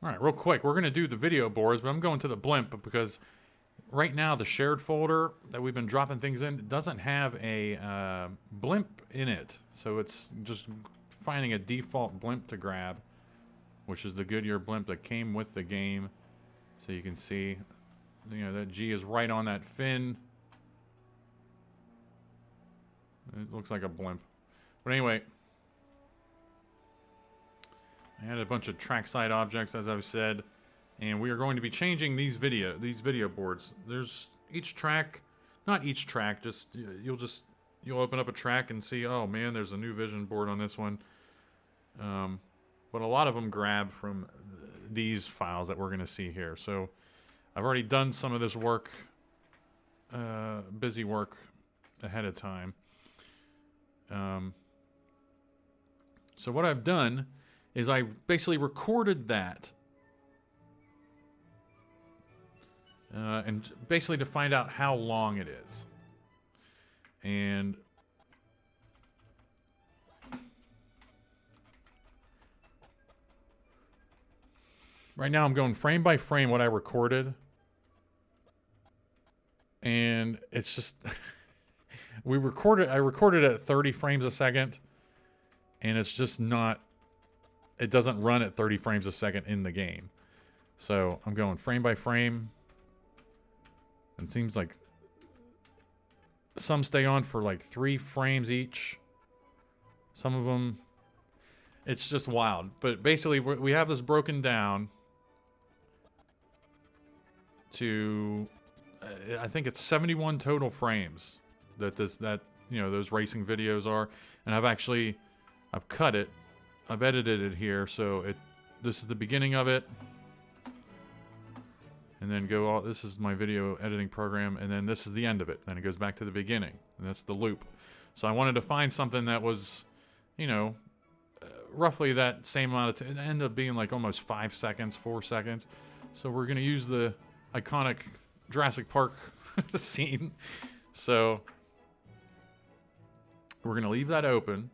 All right, real quick, we're going to do the video boards, but I'm going to the blimp because right now the shared folder that we've been dropping things in doesn't have a blimp in it. So it's just finding a default blimp to grab, which is the Goodyear blimp that came with the game. So you can see, you know, that G is right on that fin. It looks like a blimp. But anyway, I had a bunch of trackside objects, as I've said, and we are going to be changing these video boards. There's each track, not each track, just you'll open up a track and see, oh man, there's a new vision board on this one. But a lot of them grab from these files that we're going to see here. So I've already done some of this work, busy work ahead of time. So what I've done is I basically recorded that. And basically to find out how long it is. And right now I'm going frame by frame what I recorded. And it's just I recorded at 30 frames a second, and it's just not, it doesn't run at 30 frames a second in the game. So I'm going frame by frame. And it seems like some stay on for like 3 frames each. Some of them, it's just wild. But basically we have this broken down to, I think it's 71 total frames that those racing videos are. And I've cut it, I've edited it here, so this is the beginning of it. And then this is my video editing program, and then this is the end of it. Then it goes back to the beginning, and that's the loop. So I wanted to find something that was, roughly that same amount of time. It ended up being like almost 5 seconds, 4 seconds. So we're going to use the iconic Jurassic Park scene. So we're going to leave that open.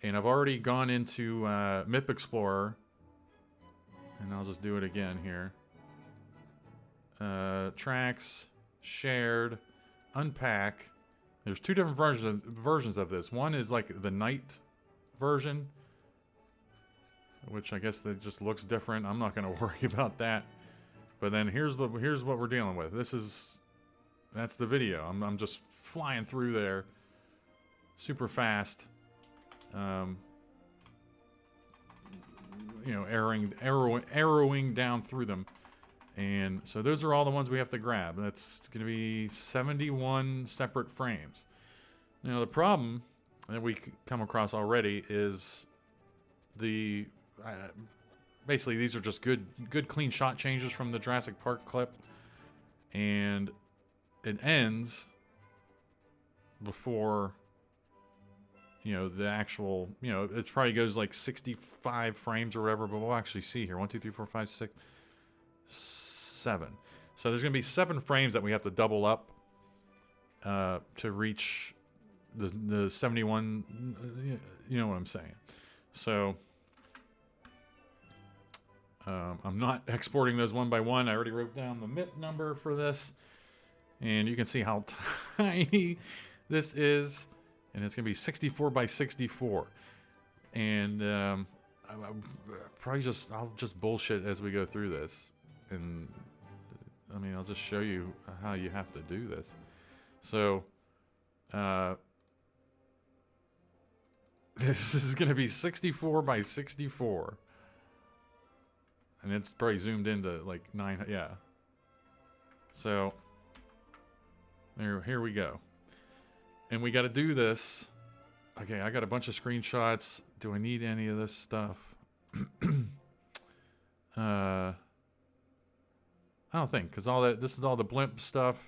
And I've already gone into MIP Explorer. And I'll just do it again here. Tracks, shared, unpack. There's 2 different versions of this. One is like the night version, which I guess that just looks different. I'm not going to worry about that. But then here's what we're dealing with. That's the video. I'm just flying through there, super fast. Arrowing down through them. And so those are all the ones we have to grab. That's going to be 71 separate frames. Now the problem that we come across already is basically these are just good clean shot changes from the Jurassic Park clip, and it ends before the actual, it probably goes like 65 frames or whatever, but we'll actually see here. 1, 2, 3, 4, 5, 6, 7. So there's going to be 7 frames that we have to double up to reach the 71. You know what I'm saying. So I'm not exporting those one by one. I already wrote down the MIP number for this, and you can see how tiny this is. And it's going to be 64 by 64. And I'll just bullshit as we go through this. And I mean, I'll just show you how you have to do this. So this is going to be 64 by 64. And it's probably zoomed into like 9. Yeah. So here we go. And we got to do this. Okay, I got a bunch of screenshots. Do I need any of this stuff? I don't think, because this is all the blimp stuff.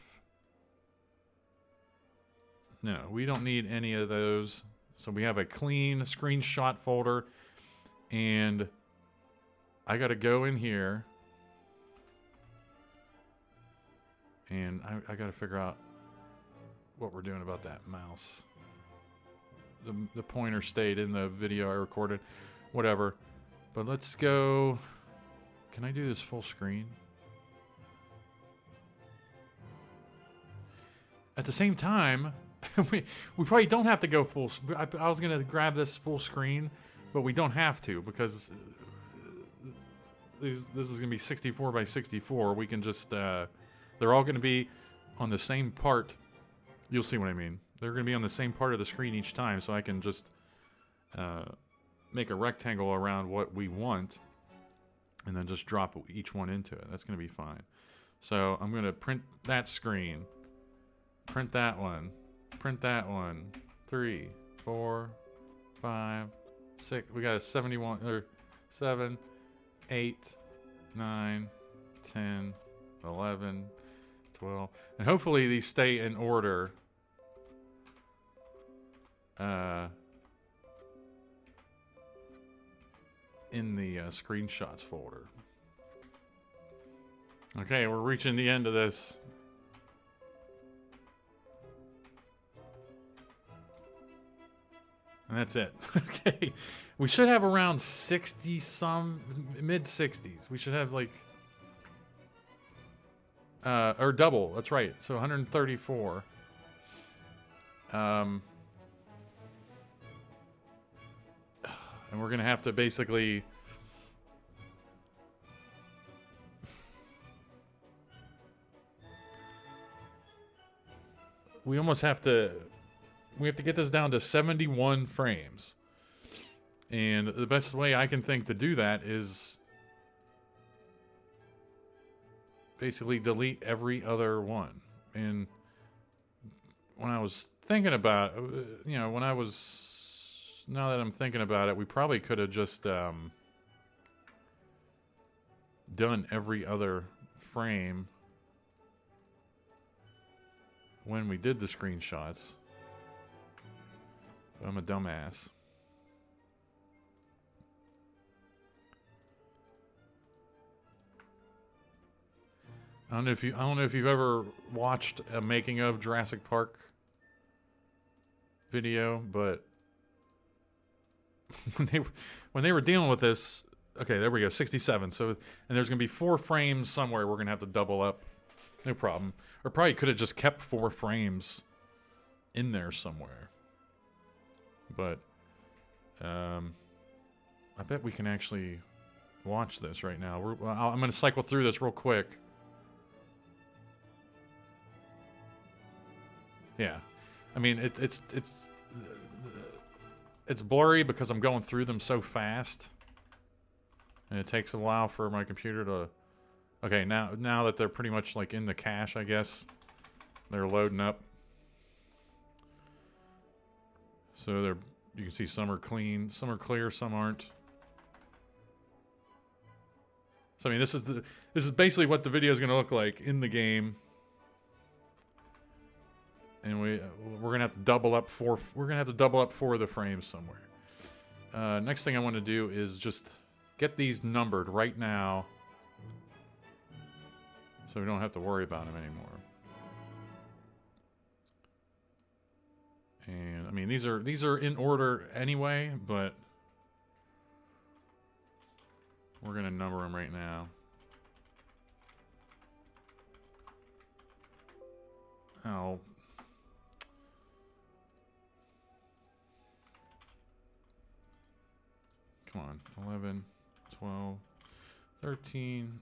No, we don't need any of those. So we have a clean screenshot folder, and I got to go in here, and I got to figure out what we're doing about that mouse. The pointer stayed in the video I recorded, whatever. But let's go Can I do this full screen? At the same time, we probably don't have to go full. I was gonna grab this full screen, but we don't have to because this is gonna be 64 by 64. We can just they're all gonna be on the same part. You'll see what I mean. They're gonna be on the same part of the screen each time, so I can just make a rectangle around what we want, and then just drop each one into it. That's gonna be fine. So I'm gonna print that screen. Print that one. Print that one. 3, 4, 5, 6. We got a 71 or 7, 8, 9, 10, 11, 12. And hopefully these stay in order. In the screenshots folder. Okay, we're reaching the end of this. And that's it. Okay. We should have around 60 some, mid 60s. We should have like, or double. That's right. So 134. And we're going to have to basically we have to get this down to 71 frames. And the best way I can think to do that is basically delete every other one. And when I was thinking about, now that I'm thinking about it, we probably could have just done every other frame when we did the screenshots. I'm a dumbass. I don't know if you've ever watched a making of Jurassic Park video, but when they were dealing with this, okay, there we go, 67. So, and there's gonna be 4 frames somewhere we're gonna have to double up. No problem. Or probably could have just kept 4 frames in there somewhere. But I bet we can actually watch this right now. I'm going to cycle through this real quick. Yeah, I mean it's blurry because I'm going through them so fast, and it takes a while for my computer to. Okay, now that they're pretty much like in the cache, I guess they're loading up. So you can see some are clean, some are clear, some aren't. So I mean, this is basically what the video is going to look like in the game, and we're gonna have to double up 4. We're gonna have to double up 4 of the frames somewhere. Next thing I want to do is just get these numbered right now, so we don't have to worry about them anymore. And I mean, these are in order anyway, but we're gonna number them right now. Oh. Come on. 11, 12, 13.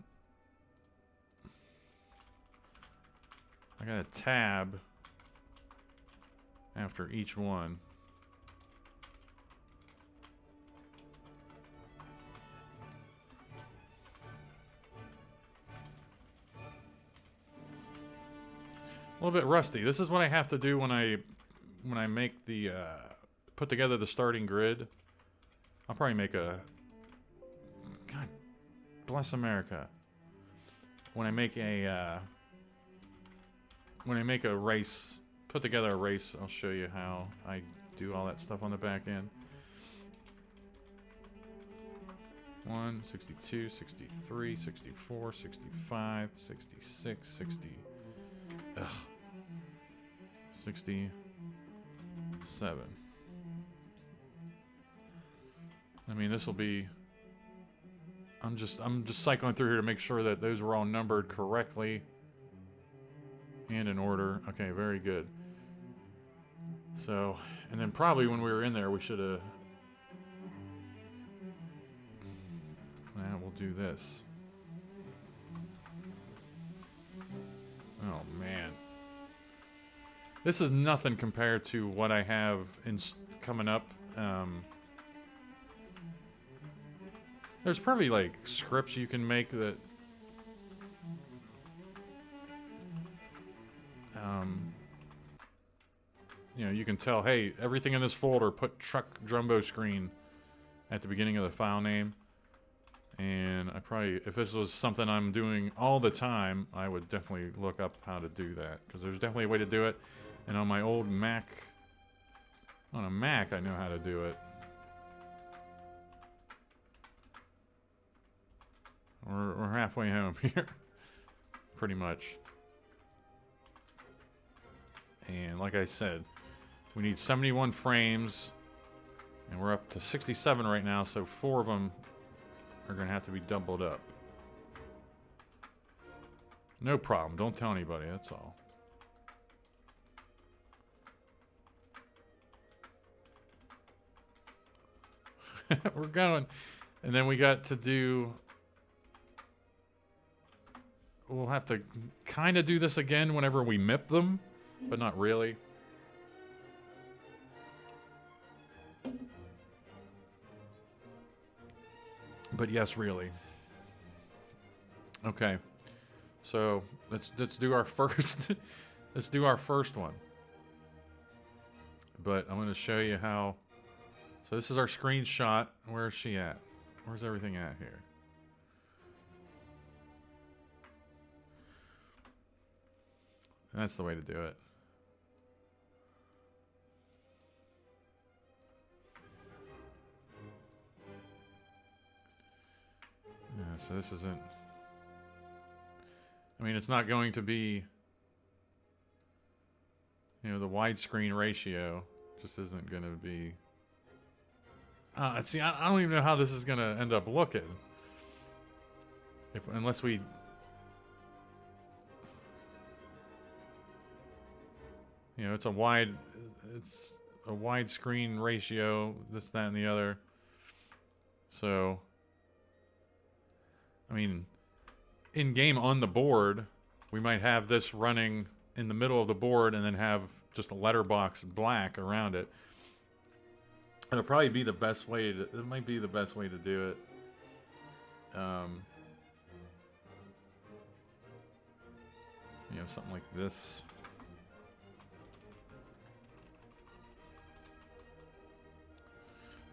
I got a tab after each one. A little bit rusty. This is what I have to do when I make the put together the starting grid. I'll probably make a God bless America. When I make a race, put together a race, I'll show you how I do all that stuff on the back end. 1, 62, 63, 64, 65, 66, 60. Ugh. 67. I mean, this will be I'm just cycling through here to make sure that those were all numbered correctly and in order. Okay, very good. So, and then probably when we were in there, we should have. We'll do this. Oh man, this is nothing compared to what I have coming up. There's probably like scripts you can make that you know, you can tell, hey, everything in this folder, put truck Drumbo screen at the beginning of the file name. And I probably, if this was something I'm doing all the time, I would definitely look up how to do that, because there's definitely a way to do it. And on my old Mac, on a Mac, I know how to do it. We're halfway home here, pretty much. And like I said, we need 71 frames, and we're up to 67 right now, so 4 of them are going to have to be doubled up. No problem. Don't tell anybody, that's all. We're going. And then we got to do... We'll have to kind of do this again whenever we MIP them, but not really. But yes, really. Okay. So let's do our first let's do our first one. But I'm going to show you how. So this is our screenshot. Where's she at? Where's everything at here? That's the way to do it. Yeah, so this isn't... I mean, it's not going to be... You know, the widescreen ratio just isn't going to be... see, I don't even know how this is going to end up looking. Unless we... You know, it's a widescreen ratio, this, that, and the other. So, I mean, in game on the board, we might have this running in the middle of the board and then have just a letterbox black around it. It'll probably be the best way to, it might be the best way to do it. You know, something like this.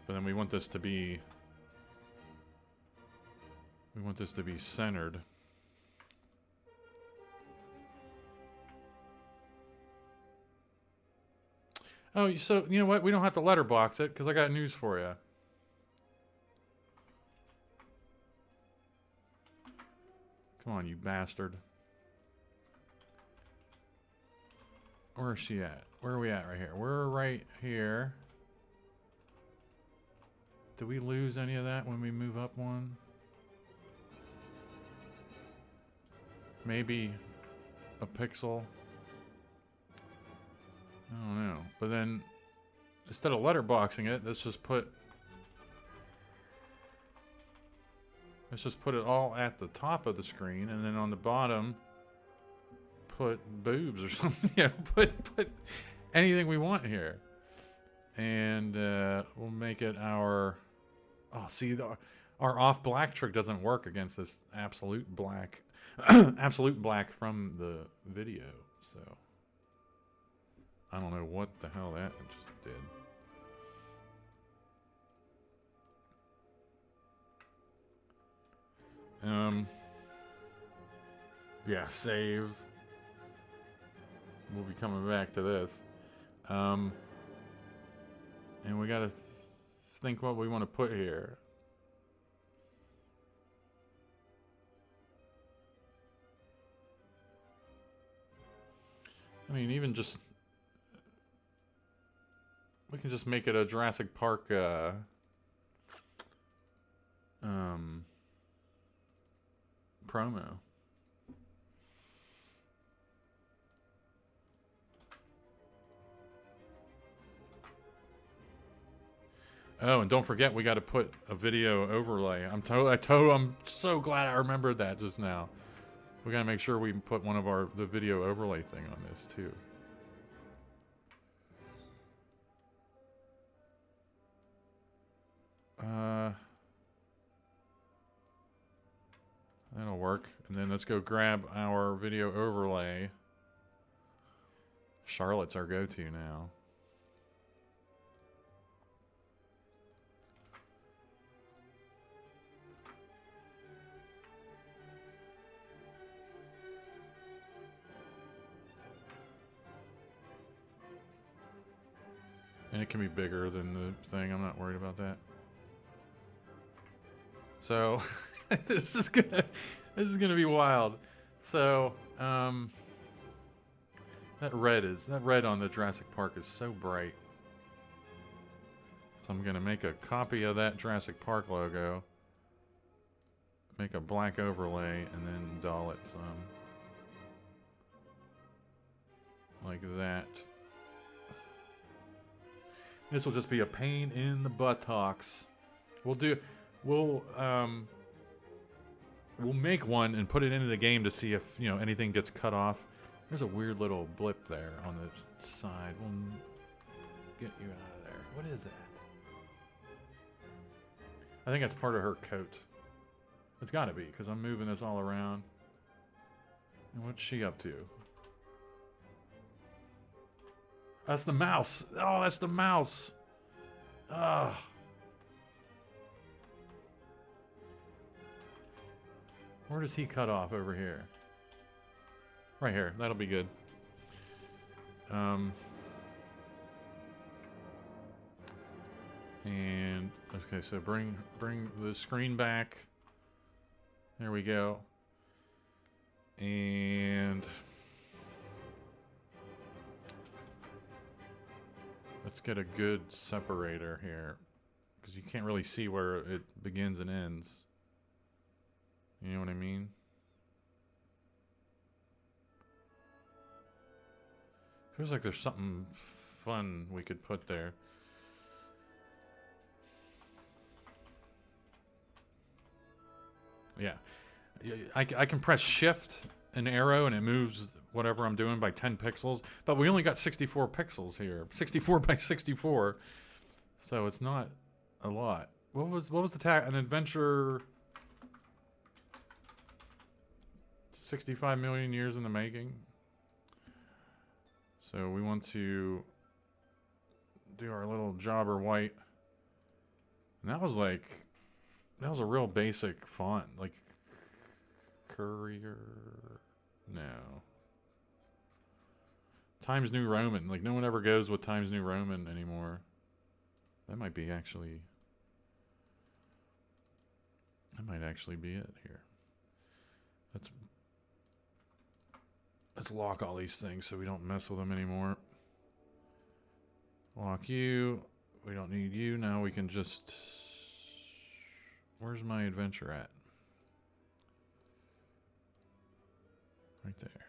But then we want this to be centered. Oh, so you know what? We don't have to letterbox it because I got news for you. Come on, you bastard. Where is she at? Where are we at right here? We're right here. Do we lose any of that when we move up one? Maybe a pixel. I don't know. But then, instead of letterboxing it, let's just put it all at the top of the screen, and then on the bottom, put boobs or something. You know, put anything we want here, and we'll make it our. Oh, see, our off black trick doesn't work against this absolute black, absolute black from the video. So I don't know what the hell that just did. Yeah, save. We'll be coming back to this. And we gotta think what we want to put here. I mean, even just... We can just make it a Jurassic Park, promo. Oh, and don't forget we got to put a video overlay. I'm so glad I remembered that just now. We got to make sure we put one of the video overlay thing on this too. That'll work. And then let's go grab our video overlay. Charlotte's our go-to now. And it can be bigger than the thing. I'm not worried about that. So this is gonna be wild. So that red on the Jurassic Park is so bright. So I'm gonna make a copy of that Jurassic Park logo, make a black overlay, and then dull it some like that. This will just be a pain in the buttocks. We'll make one and put it into the game to see if, you know, anything gets cut off. There's a weird little blip there on the side. We'll get you out of there. What is that? I think that's part of her coat. It's got to be, because I'm moving this all around. And what's she up to? That's the mouse. Oh, that's the mouse. Ugh. Where does he cut off over here? Right here. That'll be good. And okay, so bring the screen back. There we go. And let's get a good separator here, because you can't really see where it begins and ends. You know what I mean? Feels like there's something fun we could put there. Yeah. I can press shift and arrow and it moves whatever I'm doing by 10 pixels, but we only got 64 pixels here. 64 by 64. So it's not a lot. What was the tag? An adventure 65 million years in the making. So we want to do our little jobber white. And that was a real basic font, like Courier. No. Times New Roman. Like no one ever goes with Times New Roman anymore. That might actually be it here. Let's lock all these things so we don't mess with them anymore. Lock you. We don't need you. Now we can just... Where's my adventure at? Right there.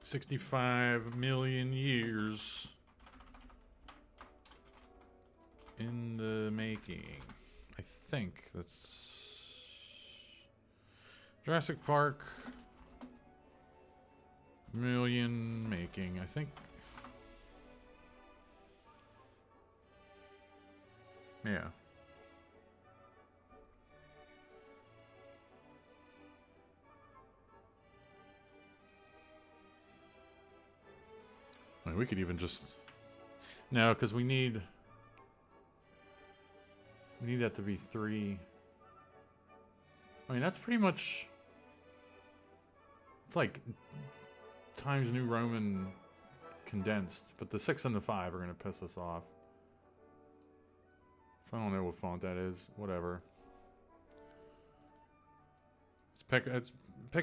65 million years in the making. I think that's Jurassic Park million making. I think. Yeah. I mean, we could even just... No, because we need that to be 3. I mean, that's pretty much... It's like Times New Roman condensed, but the 6 and the 5 are going to piss us off. So I don't know what font that is. Whatever. Pick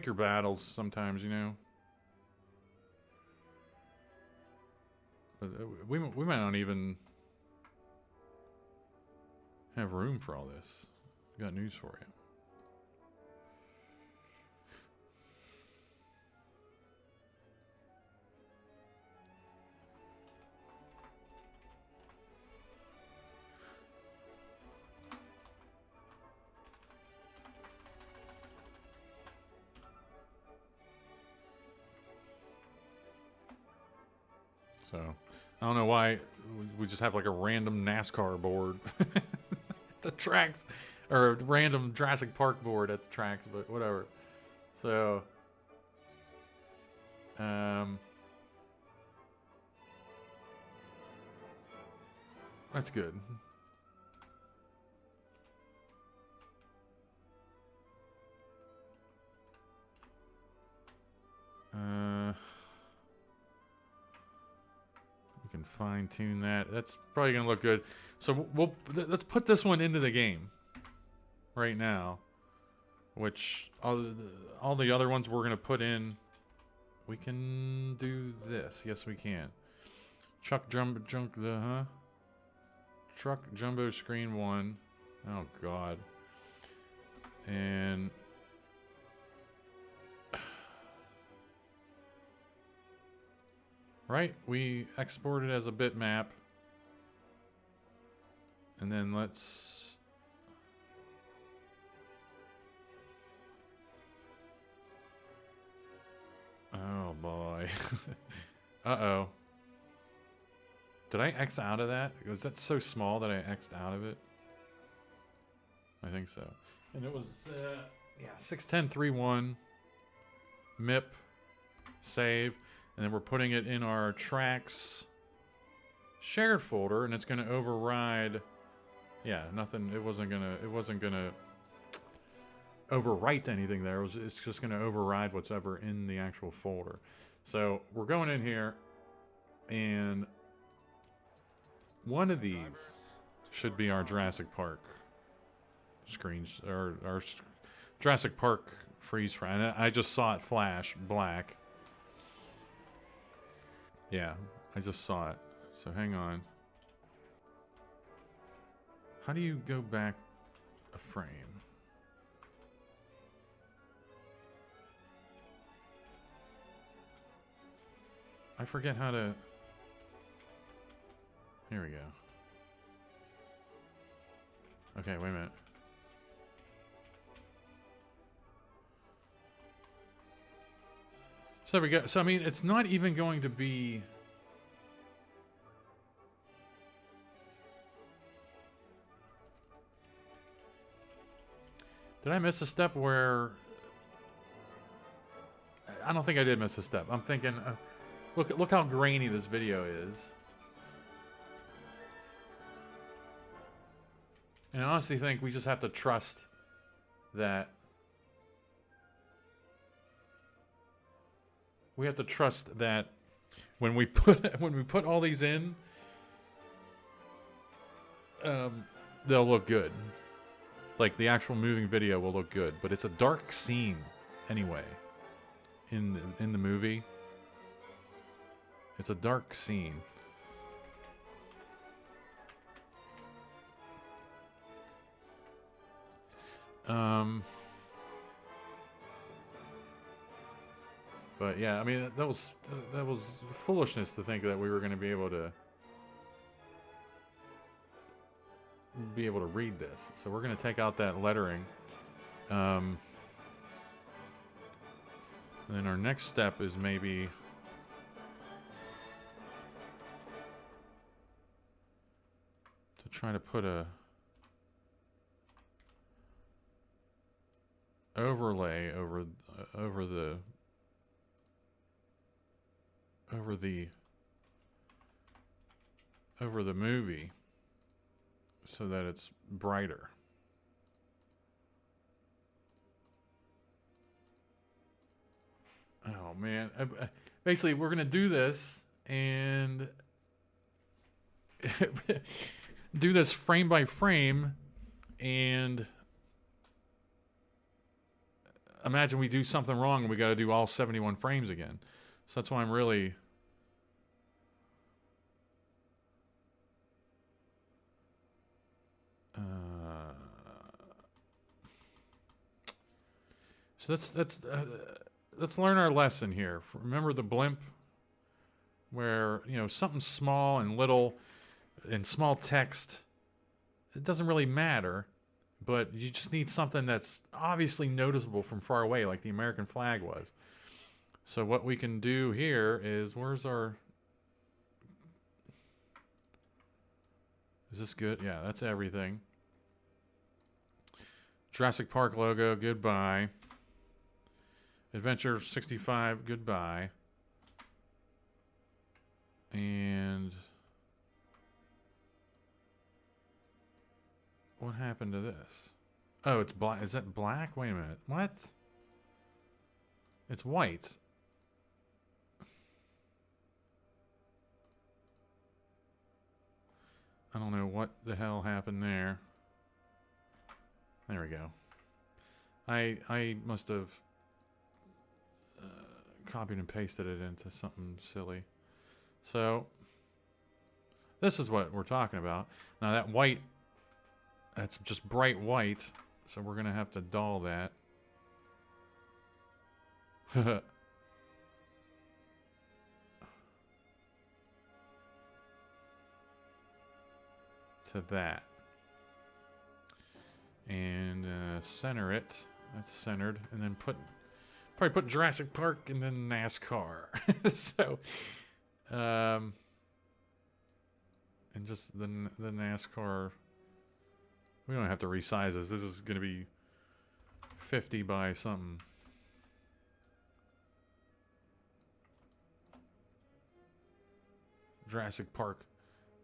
your battles sometimes, you know. But we might not even have room for all this. got news for you. So, I don't know why we just have like a random NASCAR board at the tracks, or a random Jurassic Park board at the tracks, but whatever. So, that's good. We can fine tune that. That's probably gonna look good. So let's put this one into the game right now. Which all the other ones we're gonna put in. We can do this. Yes, we can. Truck jumbo screen 1. Oh God. And right, we export it as a bitmap. And then let's oh boy. Uh-oh. Did I X out of that? Was that so small that I X'd out of it? I think so. And it was, yeah, 61031 MIP save. And then we're putting it in our tracks shared folder, and it's going to override. Yeah, nothing. It wasn't gonna overwrite anything there. It's just going to override what's ever in the actual folder. So we're going in here, and one of these should be our Jurassic Park screens, or our Jurassic Park freeze frame. I just saw it flash black. Yeah, I just saw it. So hang on. How do you go back a frame? I forget how to... Here we go. Okay, wait a minute. So there we go. So, I mean, it's not even going to be... Did I miss a step where... I don't think I did miss a step. I'm thinking... look how grainy this video is. And I honestly think we just have to trust that... We have to trust that when we put all these in, they'll look good. Like the actual moving video will look good, but it's a dark scene anyway. In the movie, it's a dark scene. But yeah, I mean that was foolishness to think that we were going to be able to read this. So we're going to take out that lettering. And then our next step is maybe to try to put a overlay over the movie so that it's brighter. Oh man, basically we're gonna do this and do this frame by frame, and imagine we do something wrong and we got to do all 71 frames again. So that's why I'm really... So let's learn our lesson here. Remember the blimp, where something small and little, and small text. It doesn't really matter, but you just need something that's obviously noticeable from far away, like the American flag was. So what we can do here is, where's our... Is this good? Yeah, that's everything. Jurassic Park logo, goodbye. Adventure 65, goodbye. And... what happened to this? Oh, it's black. Is that black? Wait a minute. What? It's white. I don't know what the hell happened there. There we go. I must have copied and pasted it into something silly. So this is what we're talking about. Now that white, that's just bright white, so we're gonna have to dull that. To that. And center it. That's centered. And then probably put Jurassic Park and then NASCAR. So, and just the NASCAR. We don't have to resize this. This is going to be 50 by something. Jurassic Park,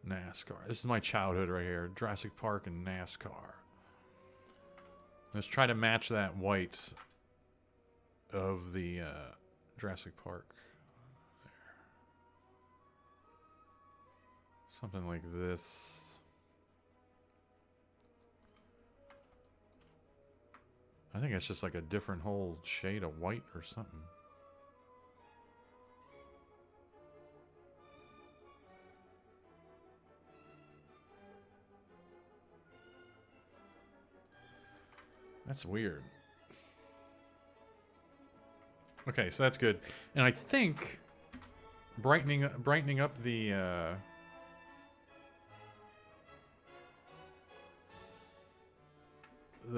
NASCAR. This is my childhood right here. Jurassic Park and NASCAR. Let's try to match that white of the Jurassic Park. There. Something like this. I think it's just like a different whole shade of white or something. That's weird. Okay, so that's good. And I think brightening up the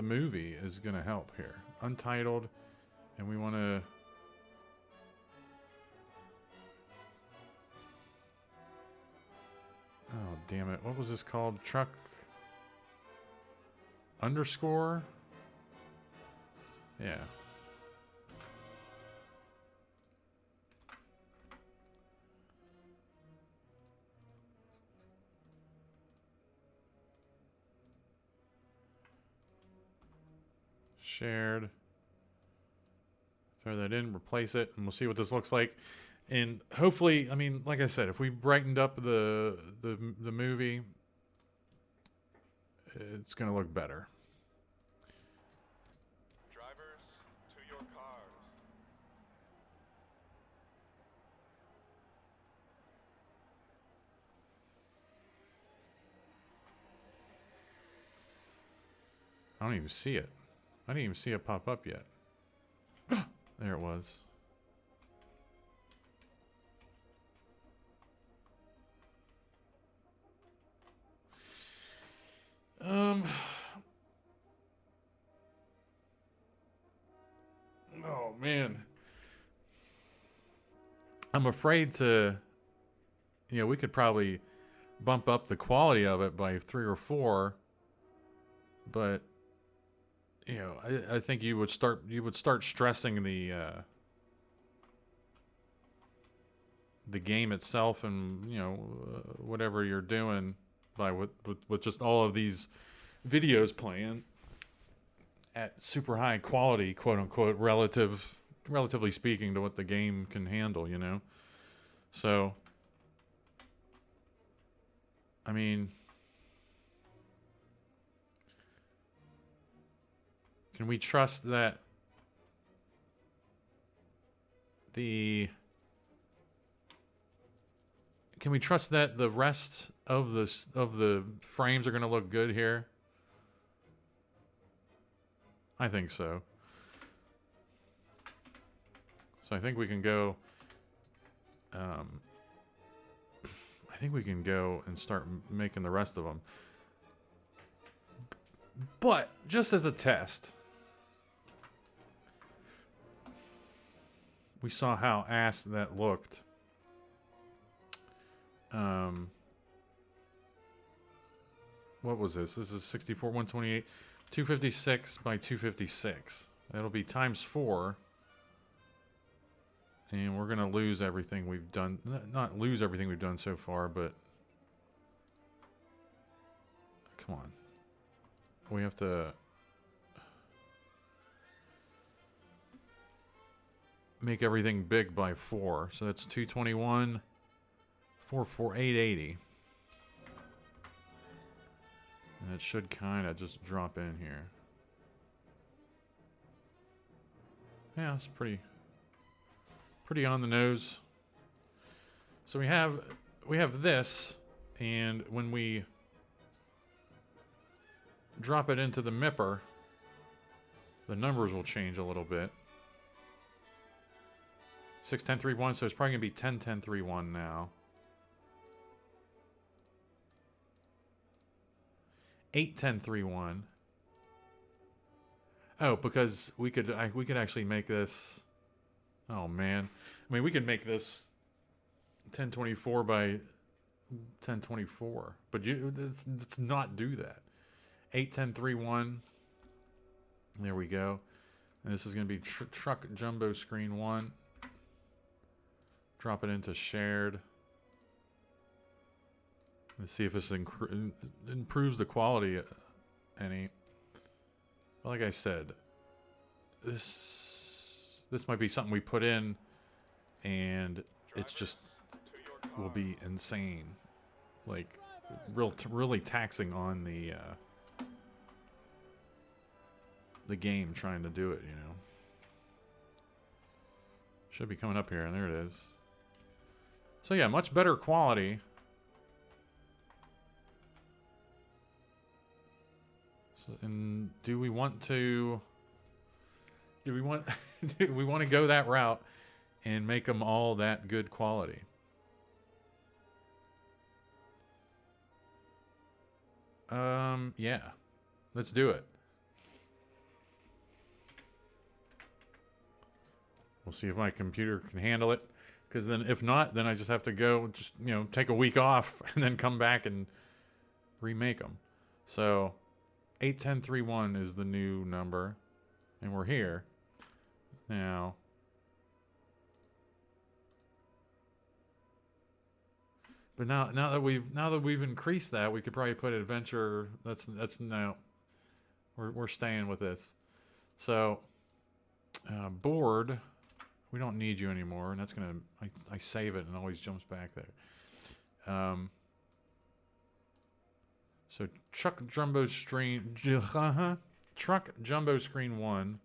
movie is going to help here. Untitled, and we want to... Oh, damn it. What was this called? Truck... underscore? Yeah. Shared. Throw that in, replace it, and we'll see what this looks like. And hopefully, I mean, like I said, if we brightened up the movie, it's going to look better. Drivers, to your cars. I don't even see it. I didn't even see it pop up yet. There it was. Oh man. I'm afraid to, we could probably bump up the quality of it by 3 or 4, but I think you would start stressing the game itself, and whatever you're doing by with just all of these videos playing at super high quality, quote unquote, relatively speaking to what the game can handle, So I mean, can we trust that the rest of the frames are going to look good here? I think so. So I think we can go. I think we can go and start making the rest of them. But just as a test, we saw how ass that looked. What was this? This is 64, 128, 256 by 256. That'll be times 4. And we're going to lose everything we've done. Not lose everything we've done so far, but... Come on. We have to... make everything big by 4. So that's 221, 880. And it should kind of just drop in here. Yeah, it's pretty on the nose. So we have this, and when we drop it into the MIPper, the numbers will change a little bit. 61031, so it's probably gonna be 101031 now. 81031. Oh, because we could actually make this. Oh man, I mean we could make this 1024 by 1024, but let's not do that. 81031. There we go. And this is going to be truck jumbo screen 1. Drop it into shared. Let's see if this improves the quality any. Well, like I said, this might be something we put in, and it's just will be insane, like really taxing on the game trying to do it. You know, should be coming up here, and there it is. So yeah, much better quality. So, and do we want to go that route and make them all that good quality? Yeah. Let's do it. We'll see if my computer can handle it. Because then, if not, then I just have to go, take a week off and then come back and remake them. So, 81031 is the new number, and we're here now. But now that we've increased that, we could probably put adventure. That's now. We're staying with this. So, board. We don't need you anymore, and that's gonna. I save it and it always jumps back there. So truck jumbo screen. Truck jumbo screen 1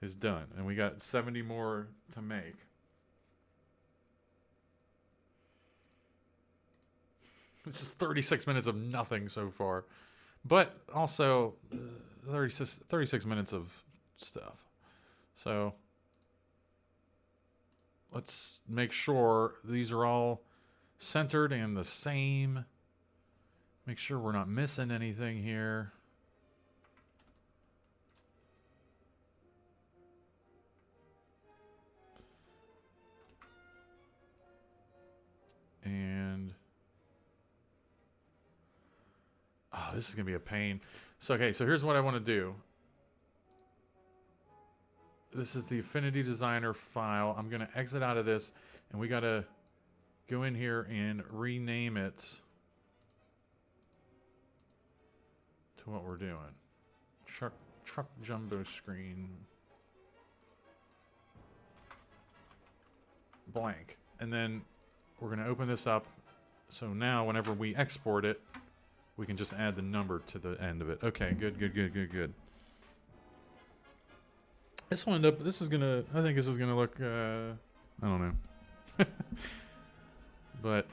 is done, and we got 70 more to make. It's just 36 minutes of nothing so far, but also 36 minutes of stuff. So let's make sure these are all centered and the same. Make sure we're not missing anything here. And this is gonna be a pain. So okay, so here's what I want to do. This is the Affinity Designer file. I'm going to exit out of this, and we got to go in here and rename it to what we're doing. Truck jumbo screen blank. And then we're going to open this up. So now whenever we export it, we can just add the number to the end of it. Okay, good. This will end up. I think this is gonna look. I don't know. But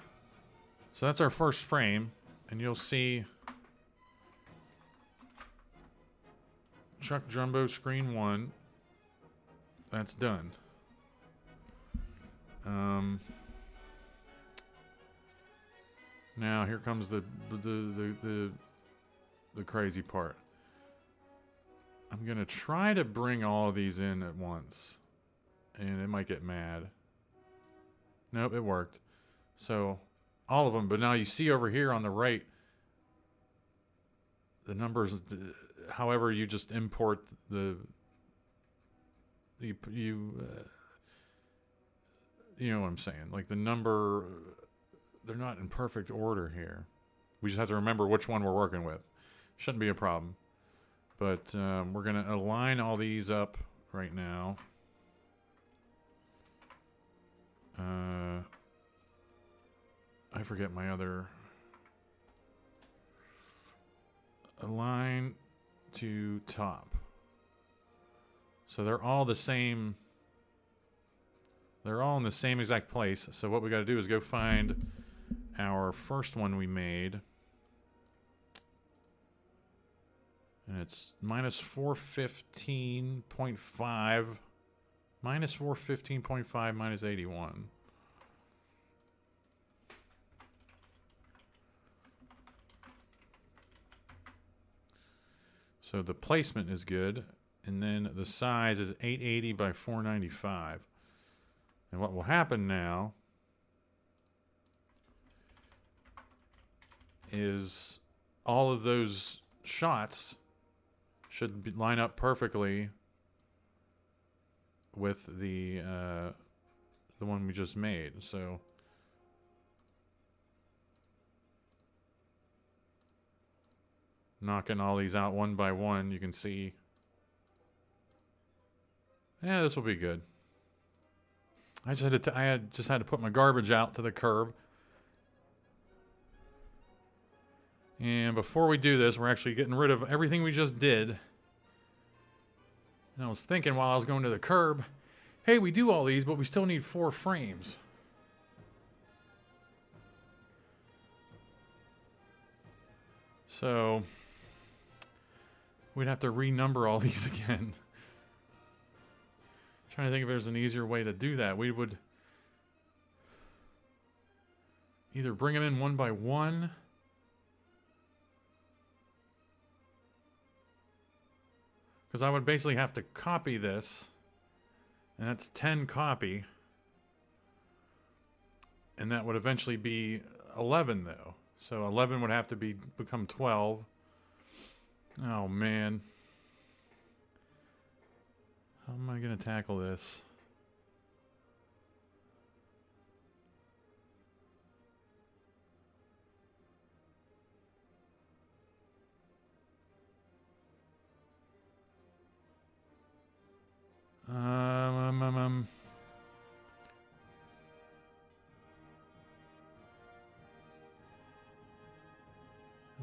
so that's our first frame, and you'll see truck jumbo screen 1, that's done. Now here comes the crazy part. I'm gonna try to bring all of these in at once, and it might get mad. Nope, it worked. So all of them, but now you see over here on the right, the numbers. However, you just import you know what I'm saying. Like the number, they're not in perfect order here. We just have to remember which one we're working with. Shouldn't be a problem. But we're going to align all these up right now. I forget my other... Align to top. So they're all the same... They're all in the same exact place. So what we got to do is go find our first one we made. And it's minus 415.5. Minus 415.5 minus 81. So the placement is good. And then the size is 880 by 495. And what will happen now is all of those shots should line up perfectly with the one we just made. So knocking all these out one by one, you can see. Yeah, this will be good. I just had to put my garbage out to the curb. And before we do this, we're actually getting rid of everything we just did. And I was thinking while I was going to the curb, hey, we do all these, but we still need 4 frames. So we'd have to renumber all these again. Trying to think if there's an easier way to do that. We would either bring them in one by one, because I would basically have to copy this, and that's 10 copy, and that would eventually be 11 though. So 11 would have to become 12. Oh man. How am I going to tackle this?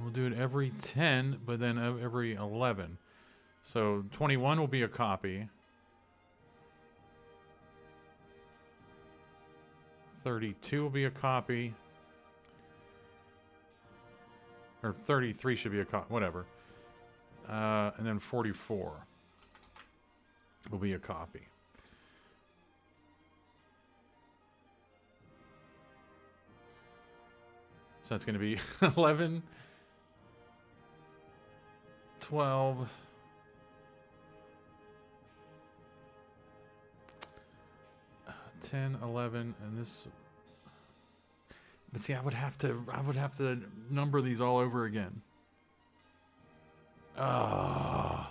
We'll do it every 10, but then every 11. So 21 will be a copy. 32 will be a copy. Or 33 should be a copy. Whatever. And then 44 will be a copy. So that's going to be 11, 12, 10, 11, and this. But see, I would have to number these all over again. Ah.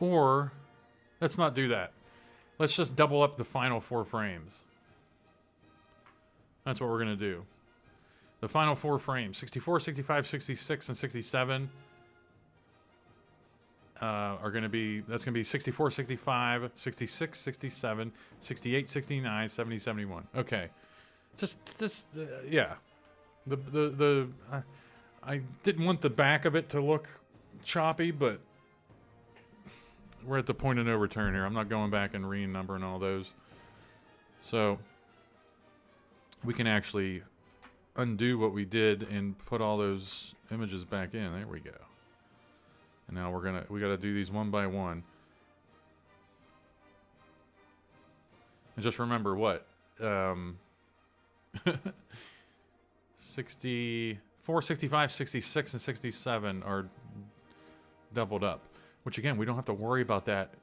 Or, let's not do that. Let's just double up the final 4 frames. That's what we're going to do. The final 4 frames, 64, 65, 66, and 67 are going to be, that's going to be 64, 65, 66, 67, 68, 69, 70, 71. Okay. Yeah. I didn't want the back of it to look choppy, but we're at the point of no return here. I'm not going back and renumbering all those. So we can actually undo what we did and put all those images back in. There we go. And now we gotta do these one by one. And just remember what? 64, 65, 66, and 67 are doubled up. Which again, we don't have to worry about that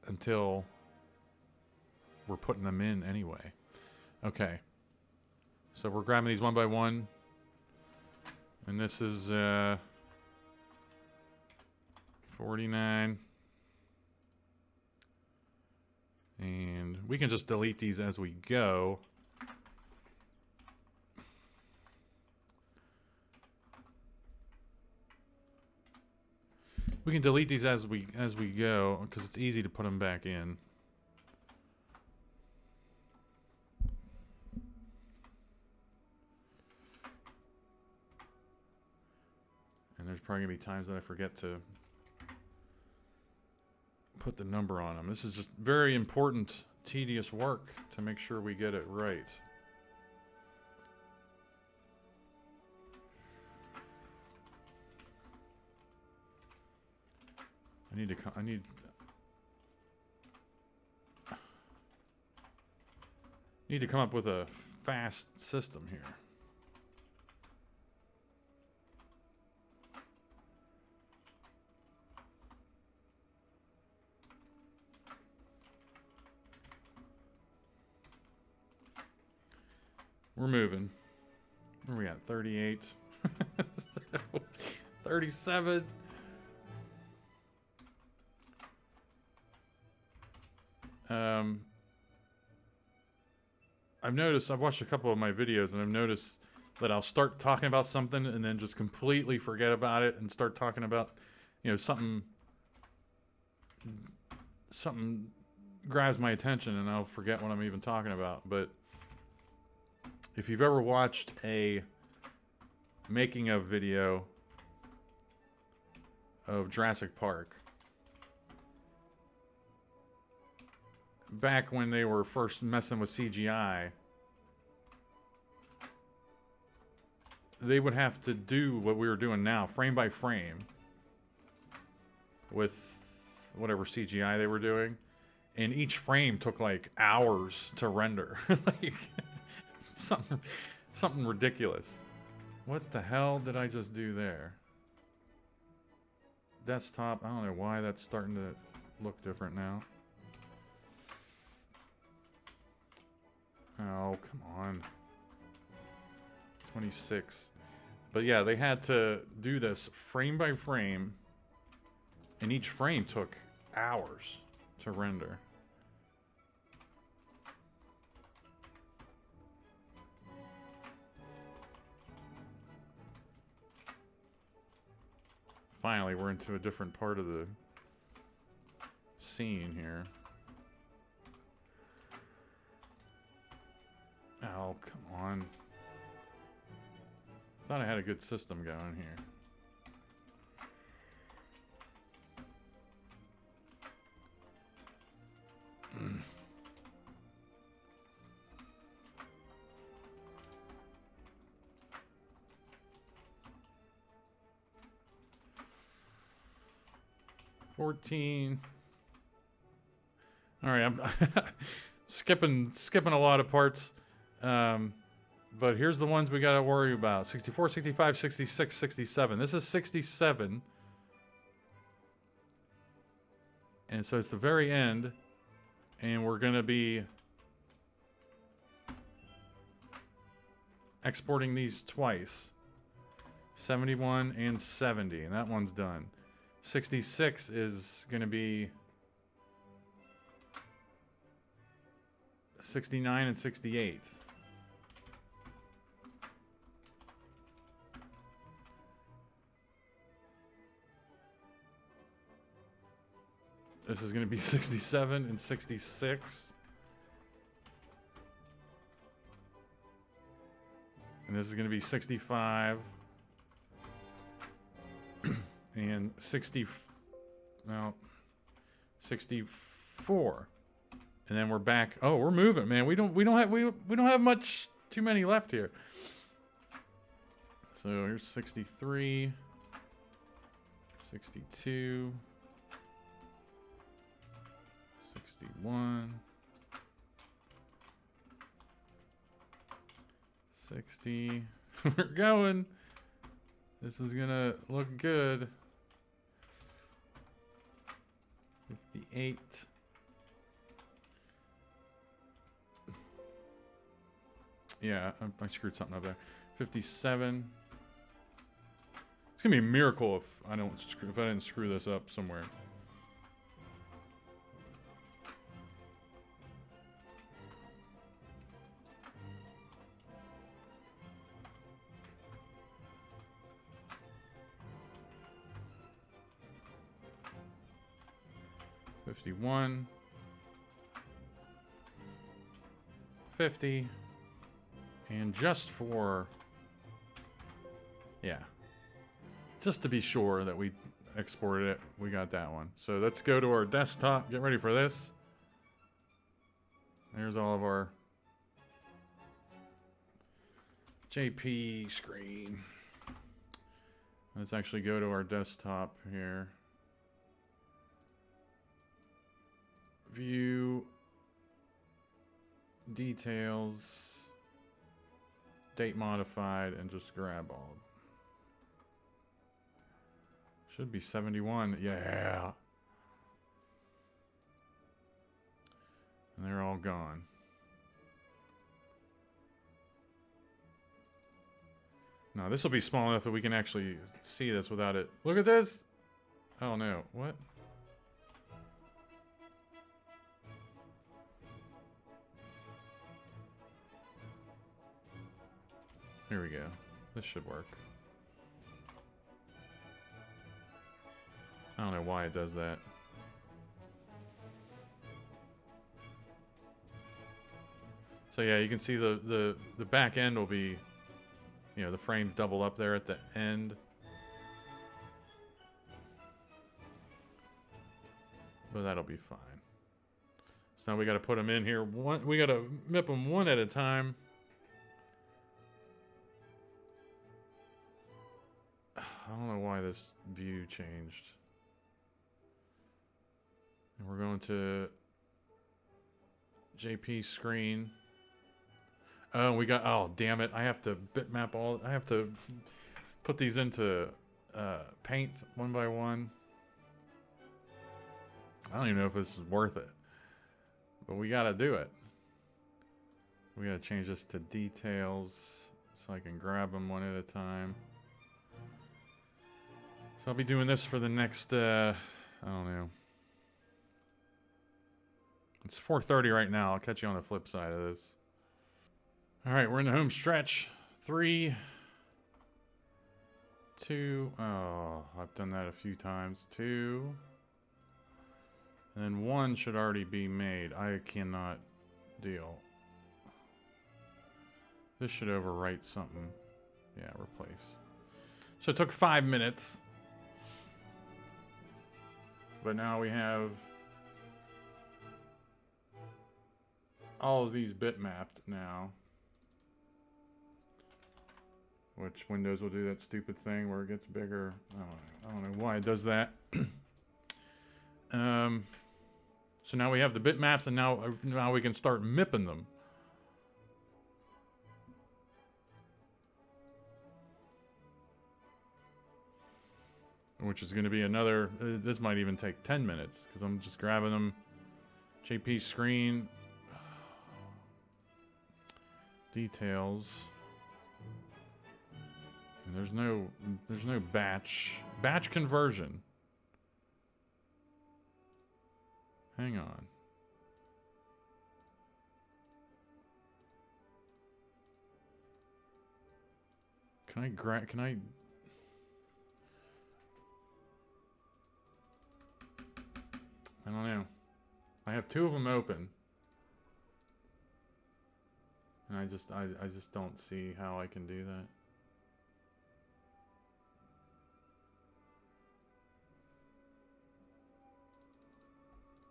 until we're putting them in anyway. Okay. So we're grabbing these one by one. And this is 49. And we can just delete these as we go. We can delete these as we go because it's easy to put them back in. And there's probably gonna be times that I forget to put the number on them. This is just very important, tedious work to make sure we get it right. I need to come up with a fast system here. We're moving. Where are we at? 38. 37. I've noticed, I've watched a couple of my videos and I've noticed that I'll start talking about something and then just completely forget about it and start talking about, you know, something grabs my attention and I'll forget what I'm even talking about. But if you've ever watched a making of video of Jurassic Park, back when they were first messing with CGI, they would have to do what we were doing now, frame by frame, with whatever CGI they were doing, and each frame took like hours to render. Like something ridiculous. What the hell did I just do there? Desktop, I don't know why that's starting to look different now. Oh, come on. 26. But yeah, they had to do this frame by frame, and each frame took hours to render. Finally, we're into a different part of the scene here. Oh, come on. Thought I had a good system going here. $14. All right, I'm skipping a lot of parts. But here's the ones we got to worry about. 64, 65, 66, 67. This is 67. And so it's the very end. And we're going to be exporting these twice. 71 and 70. And that one's done. 66 is going to be 69 and 68. This is going to be 67 and 66. And this is going to be 65 and 64. And then we're back. Oh, we're moving, man. We don't have much too many left here. So here's 63, 62, 61, 60. We're going. This is gonna look good. 58. Yeah, I screwed something up there. 57. It's gonna be a miracle if I didn't screw this up somewhere. $51, 50, and just to be sure that we exported it, we got that one. So let's go to our desktop. Get ready for this. There's all of our JP screen. Let's actually go to our desktop here. View, details, date modified, and just grab all. Should be 71. Yeah. And they're all gone. Now this will be small enough that we can actually see this without it. Look at this. Oh no. What? Here we go. This should work. I don't know why it does that. So yeah, you can see the back end will be, you know, the frames double up there at the end. But that'll be fine. So now we got to put them in here. We got to MIP them one at a time. I don't know why this view changed. And we're going to JP screen. Oh, we got, oh, damn it. I have to bitmap all, I have to put these into Paint one by one. I don't even know if this is worth it. But we got to do it. We got to change this to details so I can grab them one at a time. So I'll be doing this for the next, I don't know. It's 4:30 right now. I'll catch you on the flip side of this. All right, we're in the home stretch. 3, 2. Oh, I've done that a few times. 2. And then 1 should already be made. I cannot deal. This should overwrite something. Yeah, replace. So it took 5 minutes. But now we have all of these bitmapped now. Which Windows will do that stupid thing where it gets bigger. I don't know why it does that. So now we have the bitmaps, and now we can start MIPing them. Which is going to be another, this might even take 10 minutes, because I'm just grabbing them. JP screen. Details. And there's no batch conversion. Hang on. Can I don't know. I have 2 of them open. And I just don't see how I can do that.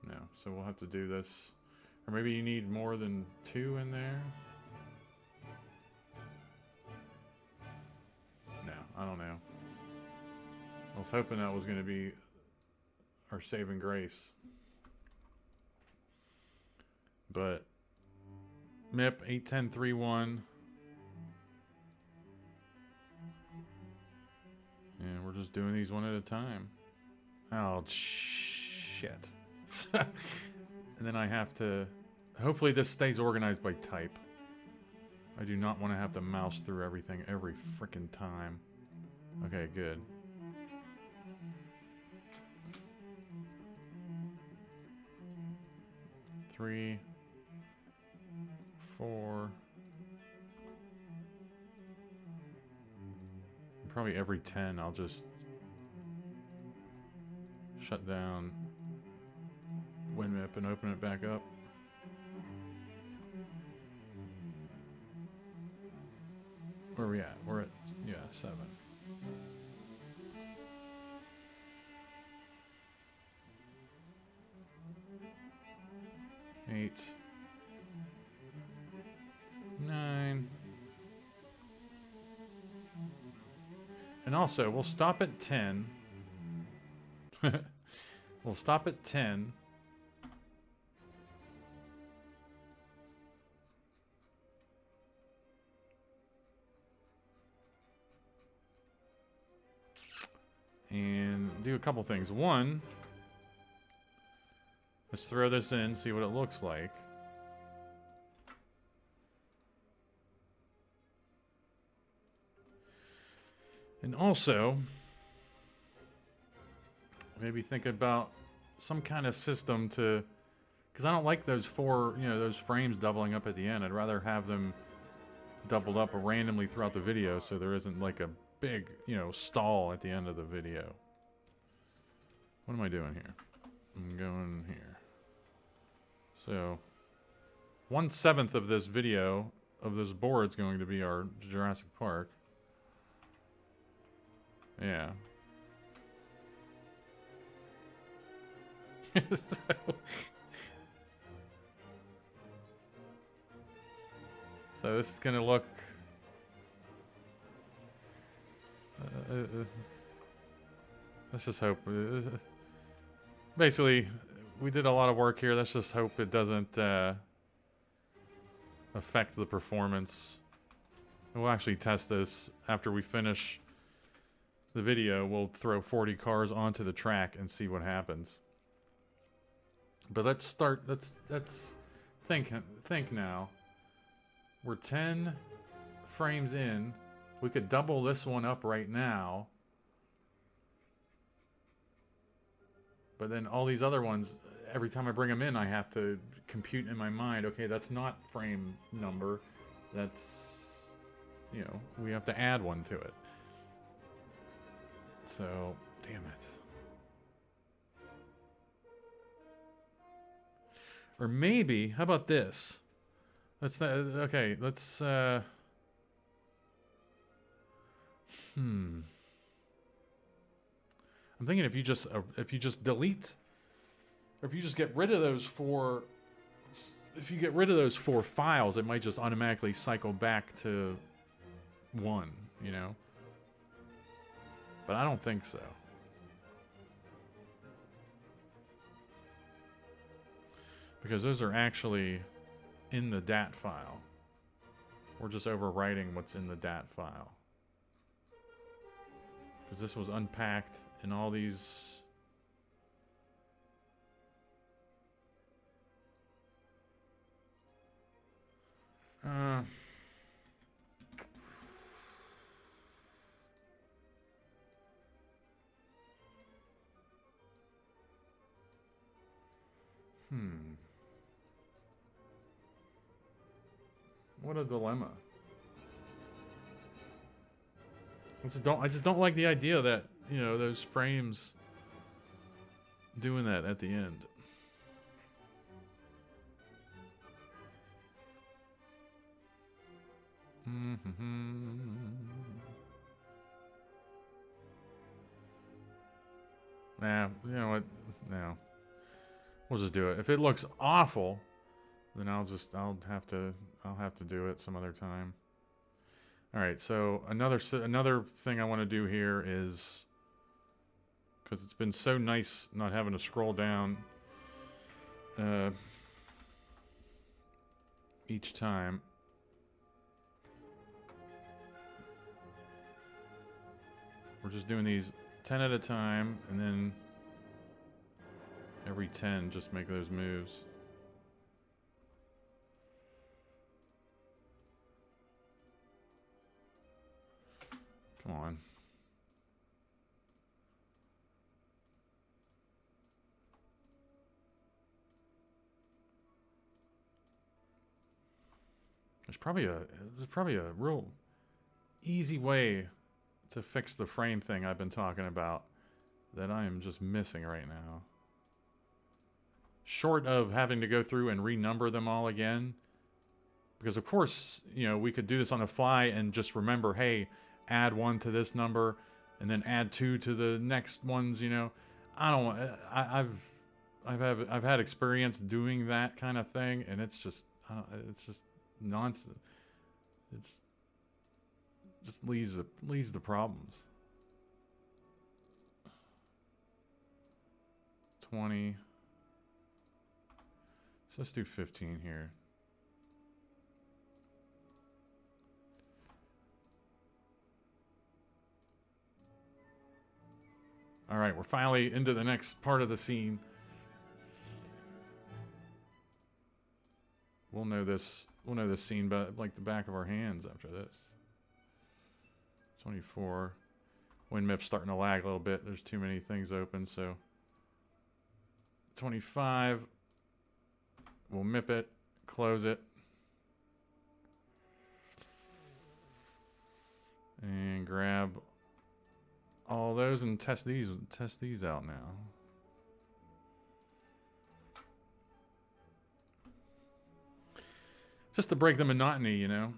No, so we'll have to do this. Or maybe you need more than 2 in there. I don't know. I was hoping that was going to be our saving grace. But MIP 81031. And we're just doing these one at a time. Oh, shit. And then I have to... Hopefully this stays organized by type. I do not want to have to mouse through everything every frickin' time. Okay, good. Three, 4. Probably every 10 I'll just shut down WinMip and open it back up. Where are we at? We're at, yeah, 7. Eight. 9. And also, we'll stop at 10. We'll stop at 10. And do a couple things. One, let's throw this in, see what it looks like. And also, maybe think about some kind of system to, because I don't like those 4, those frames doubling up at the end. I'd rather have them doubled up randomly throughout the video so there isn't like a big, stall at the end of the video. What am I doing here? I'm going here. So, 1/7 of this video, of this board, is going to be our Jurassic Park. Yeah. So this is gonna look let's just hope basically we did a lot of work here. Let's just hope it doesn't affect the performance. We'll actually test this after we finish the video. We'll throw 40 cars onto the track and see what happens. But let's start. Let's think now. We're 10 frames in. We could double this one up right now. But then all these other ones, every time I bring them in, I have to compute in my mind, okay, that's not frame number. That's, we have to add one to it. So, damn it. Or maybe, how about this? Let's, okay, let's, I'm thinking if you just delete, or if you just get rid of those 4, if you get rid of those 4 files, it might just automatically cycle back to 1, But I don't think so. Because those are actually in the DAT file. We're just overwriting what's in the DAT file. Because this was unpacked in all these... What a dilemma. I just don't like the idea that, those frames doing that at the end. Nah, you know what? No. We'll just do it. If it looks awful, then I'll have to do it some other time. All right, so another thing I want to do here is, because it's been so nice not having to scroll down each time. We're just doing these 10 at a time, and then every 10 just make those moves. Come on. There's probably a real easy way to fix the frame thing I've been talking about that I am just missing right now. Short of having to go through and renumber them all again. Because of course, you know, we could do this on the fly and just remember, hey, add 1 to this number and then add 2 to the next ones, you know. I don't I've had experience doing that kind of thing, and it's just nonsense. It's just leaves the problems. 20. So let's do 15 here. All right, we're finally into the next part of the scene. We'll know this scene but like the back of our hands after this. 24. WinMip's starting to lag a little bit. There's too many things open, so 25. We'll MIP it, close it. And grab all those and test these out now. Just to break the monotony, you know.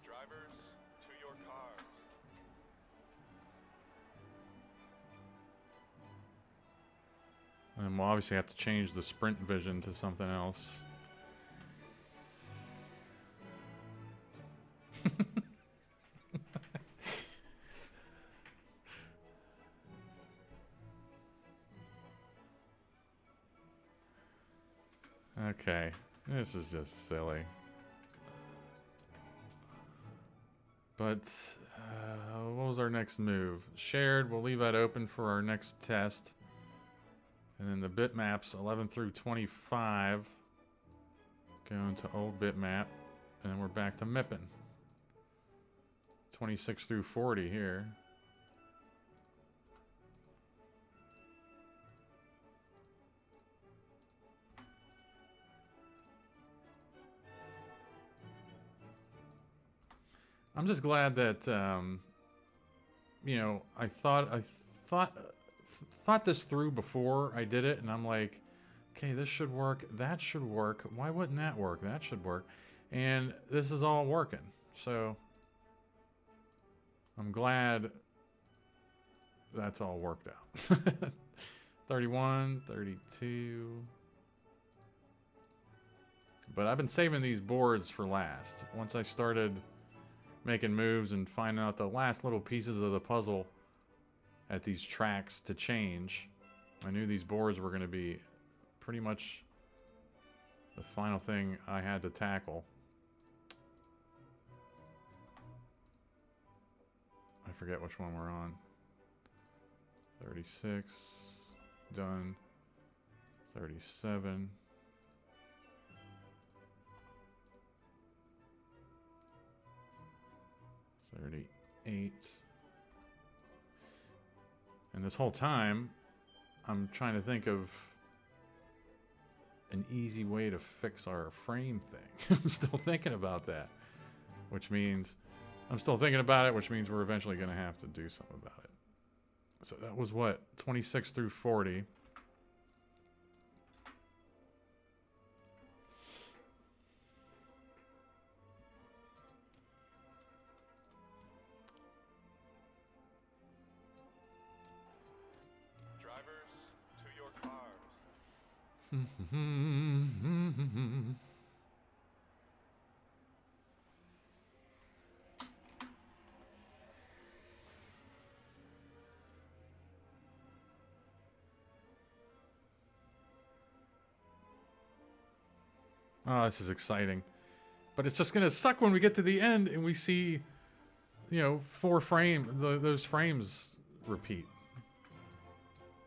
Drivers, to your cars. And we'll obviously have to change the sprint vision to something else. Okay, this is just silly. But what was our next move? Shared, we'll leave that open for our next test. And then the bitmaps 11 through 25 going to old bitmap, and then we're back to MIPing. 26 through 40 here. I'm just glad that you know, I thought this through before I did it, and I'm like, okay, this should work, that should work. Why wouldn't that work? That should work. And this is all working. So I'm glad that's all worked out. 31, 32. But I've been saving these boards for last. Once I started making moves and finding out the last little pieces of the puzzle at these tracks to change, I knew these boards were going to be pretty much the final thing I had to tackle. I forget which one we're on. 36, done. 37. 38. And this whole time, I'm trying to think of an easy way to fix our frame thing. I'm still thinking about that, which means I'm still thinking about it, which means we're eventually going to have to do something about it. So that was what, 26 through 40. Oh, this is exciting. But it's just gonna suck when we get to the end and we see, you know, those frames repeat.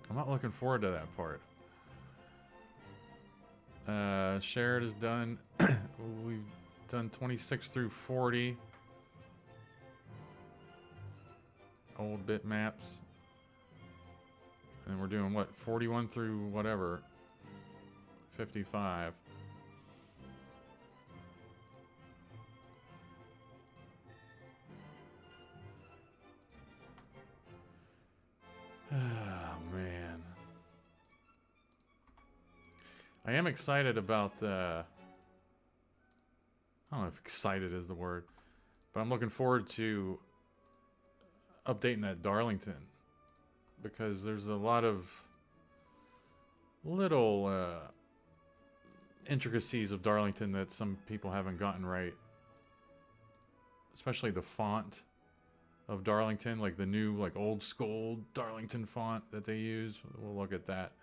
I'm not looking forward to that part. Shared is done. We've done 26 through 40. Old bitmaps. And we're doing what? 41 through whatever. 55. Oh, man. I am excited about, I don't know if excited is the word, but I'm looking forward to updating that Darlington, because there's a lot of little intricacies of Darlington that some people haven't gotten right, especially the font of Darlington, like the new, like old school Darlington font that they use. We'll look at that.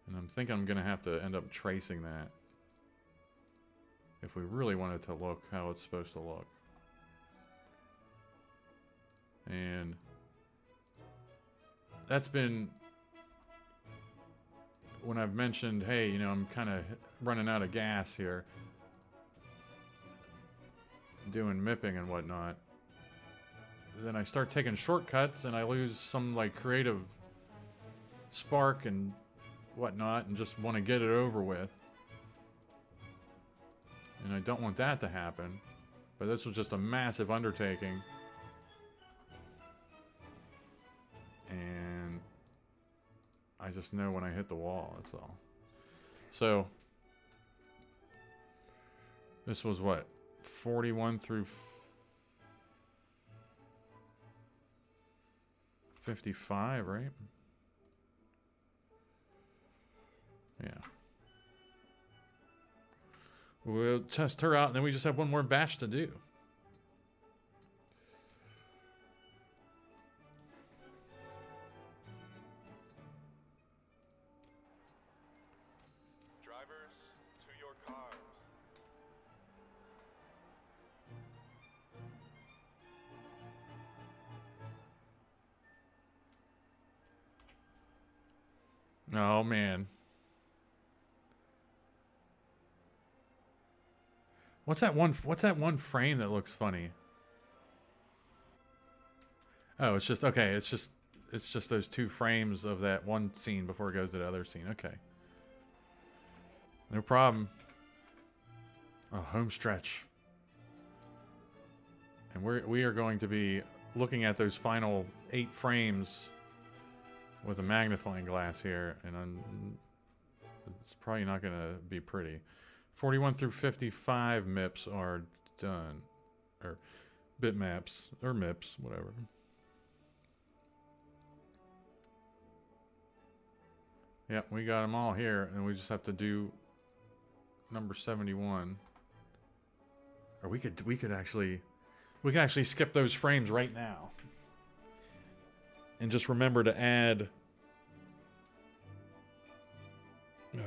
And I'm thinking I'm going to have to end up tracing that if we really want it to look how it's supposed to look. And that's been when I've mentioned, hey, you know, I'm kind of running out of gas here doing mipping and whatnot. Then I start taking shortcuts and I lose some like creative spark and whatnot and just want to get it over with. And I don't want that to happen. But this was just a massive undertaking. And I just know when I hit the wall, that's all. So this was what? 41 through 55, right? Yeah. We'll test her out, and then we just have one more batch to do. Drivers, to your cars. Oh, man. What's that one frame that looks funny? Oh, it's just okay, it's just those two frames of that one scene before it goes to the other scene. Okay. No problem. Oh, home stretch. And we are going to be looking at those final 8 frames with a magnifying glass here, and it's probably not going to be pretty. 41 through 55 MIPs are done, or bitmaps, or MIPs, whatever. Yep, we got them all here, and we just have to do number 71. Or we could actually skip those frames right now, and just remember to add.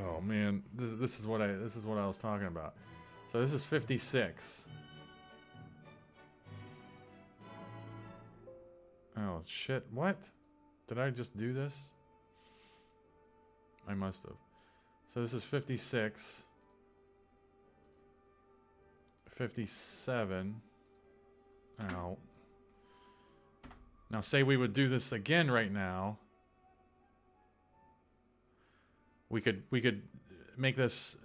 Oh man, this is what I was talking about. So this is 56. Oh shit! What? Did I just do this? I must have. So this is 56. 57. Ow. Now say we would do this again right now. We could make this,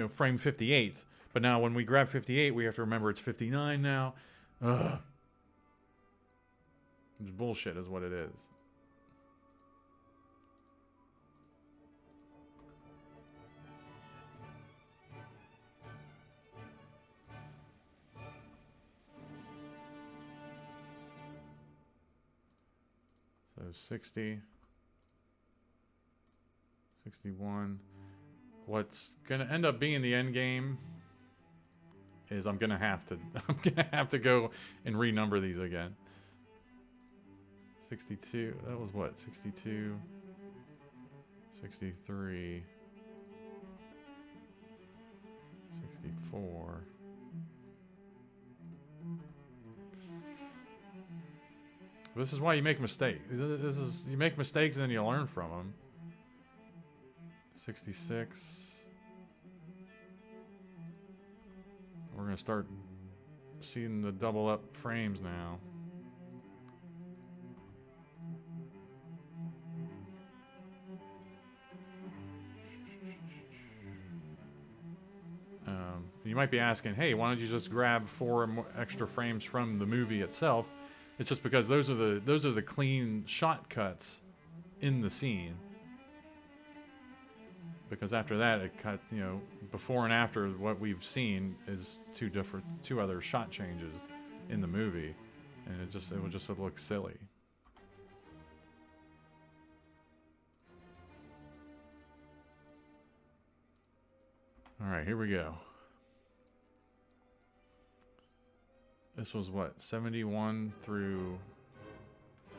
frame 58. But now when we grab 58, we have to remember it's 59 now. Ugh. It's bullshit is what it is. So 60, 61. What's gonna end up being the end game is I'm gonna have to go and renumber these again. 62. That was what? 62. 63. 64. This is why you make mistakes. You make mistakes and then you learn from them. 66. We're gonna start seeing the double up frames now. You might be asking, hey, why don't you just grab 4 more extra frames from the movie itself? It's just because those are the clean shot cuts in the scene. Because after that, it cut, you know, before and after what we've seen is two other shot changes in the movie, and it would just look silly. All right, here we go. This was what, 71 through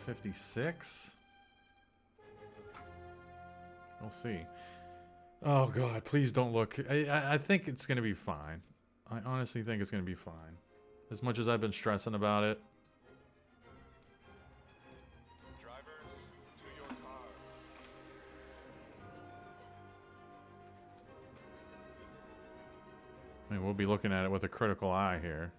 56? We'll see. Oh God, please don't look. I think it's gonna be fine. I honestly think it's gonna be fine. As much as I've been stressing about it. Drivers, to your car. I mean, we'll be looking at it with a critical eye here.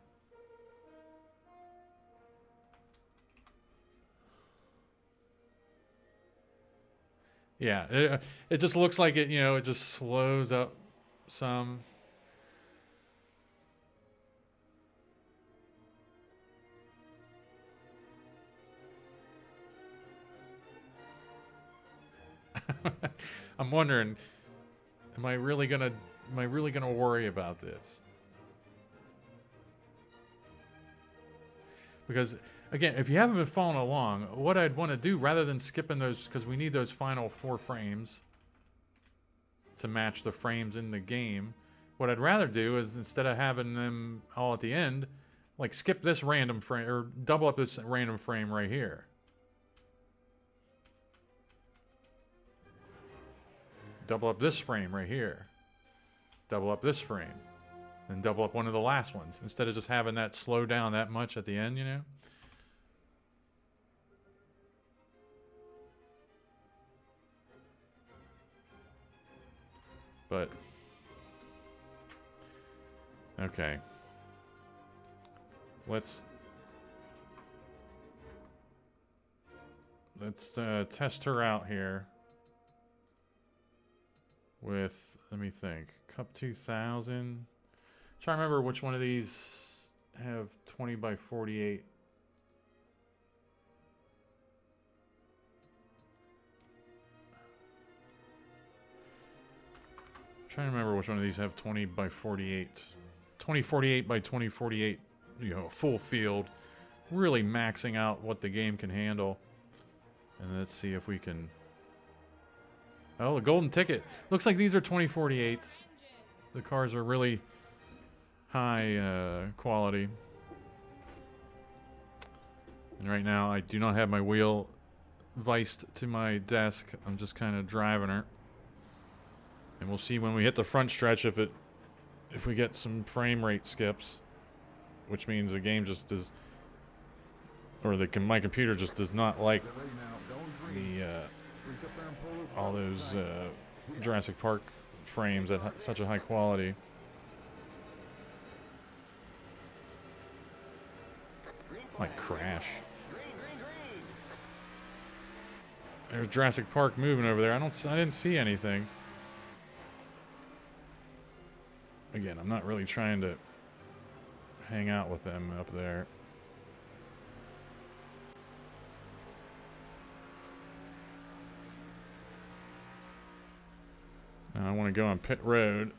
Yeah, it just looks like it, you know, it just slows up some. I'm wondering, am I really gonna worry about this? Because again, if you haven't been following along, what I'd want to do rather than skipping those, because we need those final 4 frames to match the frames in the game, what I'd rather do is instead of having them all at the end, like skip this random frame or double up this random frame right here. Double up this frame right here. Double up this frame. And double up one of the last ones instead of just having that slow down that much at the end, you know? But okay. Let's test her out here with, let me think, Cup 2000. Trying to remember which one of these have 20 by 48. Trying to remember which one of these have 20 by 48. 2048 by 2048, you know, full field. Really maxing out what the game can handle. And let's see if we can... Oh, the golden ticket. Looks like these are 2048s. The cars are really high quality. And right now I do not have my wheel viced to my desk. I'm just kind of driving her. And we'll see when we hit the front stretch if we get some frame rate skips, which means the game just does, or my computer just does not like the all those Jurassic Park frames at such a high quality. Might crash. There's Jurassic Park moving over there. I didn't see anything. Again, I'm not really trying to hang out with them up there. Now I want to go on pit road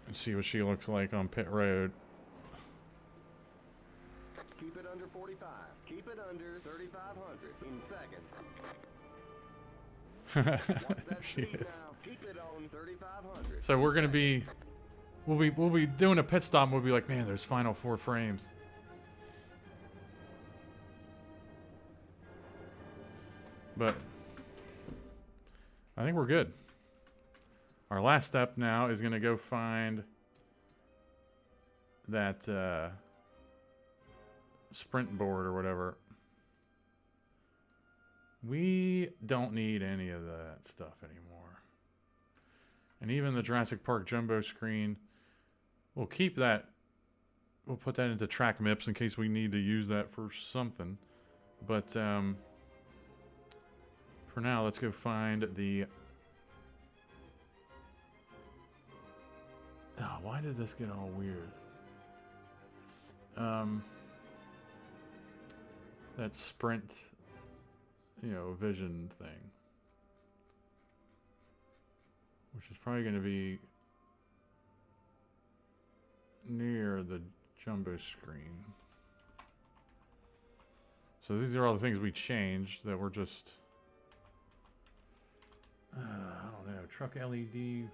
and see what she looks like on pit road. Keep it under 45. Keep it under 3,500 in seconds. Watch that She speed is. now. Keep it on 3,500. So we're gonna be, we'll be doing a pit stop. And we'll be like, man, those final 4 frames. But I think we're good. Our last step now is gonna go find that sprint board or whatever. We don't need any of that stuff anymore. And even the Jurassic Park jumbo screen, we'll keep that. We'll put that into track MIPS in case we need to use that for something. But for now, let's go find the... Oh, why did this get all weird? That sprint, you know, vision thing. Which is probably going to be near the jumbo screen. So these are all the things we changed that were just... I don't know, truck LED...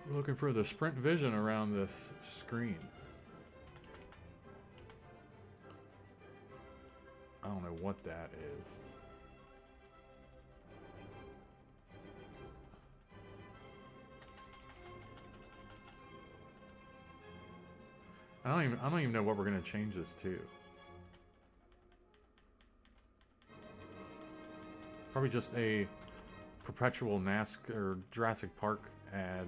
We're looking for the sprint vision around this screen. I don't know what that is. I don't even know what we're gonna change this to. Probably just a perpetual NASCAR or Jurassic Park ad.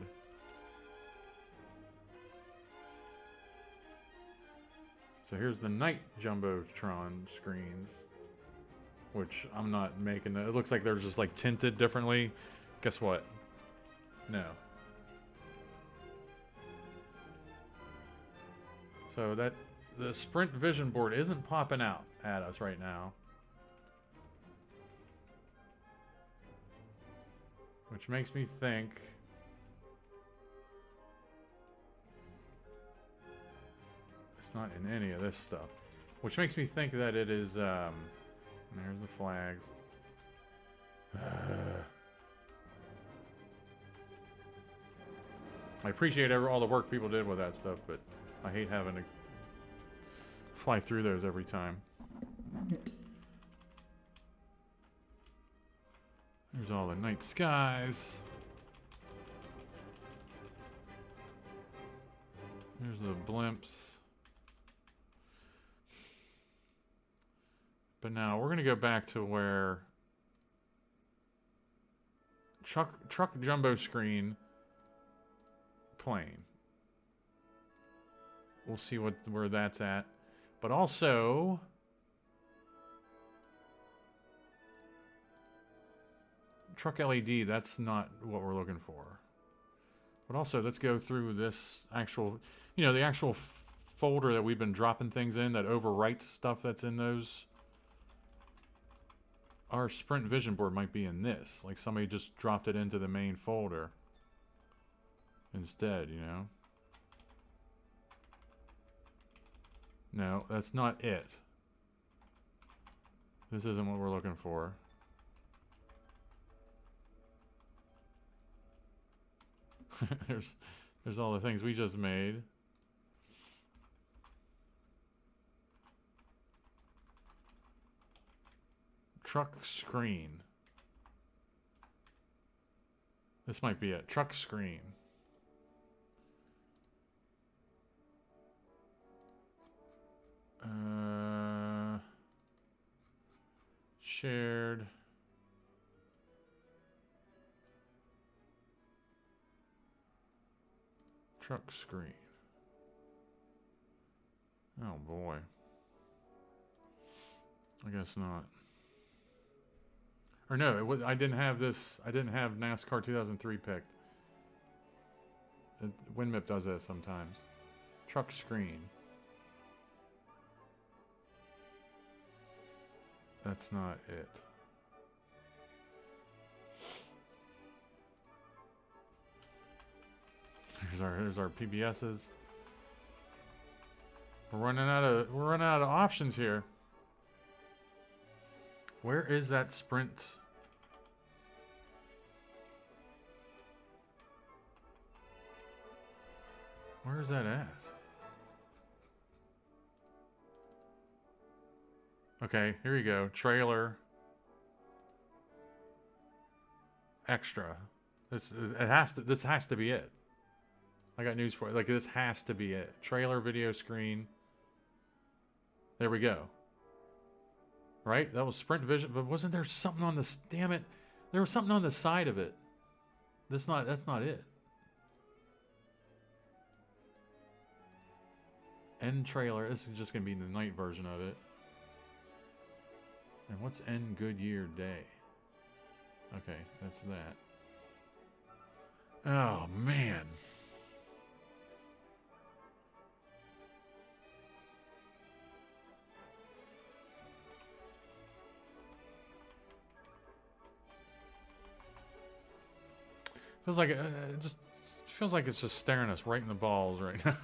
So here's the night Jumbotron screens, which I'm not making. It looks like they're just like tinted differently. Guess what? No. So that the Sprint Vision board isn't popping out at us right now, which makes me think it's not in any of this stuff. Which makes me think that it is, there's the flags. I appreciate all the work people did with that stuff, but I hate having to fly through those every time. There's all the night skies. There's the blimps. But now we're going to go back to where truck jumbo screen plane. We'll see where that's at. But also truck LED, that's not what we're looking for. But also let's go through this actual, you know, the actual folder that we've been dropping things in that overwrites stuff that's in those. Our Sprint Vision board might be in this. Like somebody just dropped it into the main folder instead, you know? No, that's not it. This isn't what we're looking for. There's all the things we just made. Truck screen. This might be it. Truck screen. Shared. Truck screen. Oh boy. I guess not. Or no, I didn't have this. I didn't have NASCAR 2003 picked. WinMip does that sometimes. Truck screen. That's not it. Here's our PBSs. We're running out of options here. Where is that sprint? Where is that at? Okay, here you go. Trailer. Extra. This has to be it. I got news for you. Like, this has to be it. Trailer, video screen. There we go. Right? That was Sprint Vision, but wasn't there something on this? Damn it! There was something on the side of it. That's not it. End trailer. This is just gonna be the night version of it. And what's end Goodyear day? Okay, that's that. Oh man. Feels like it just feels like it's just staring us right in the balls right now.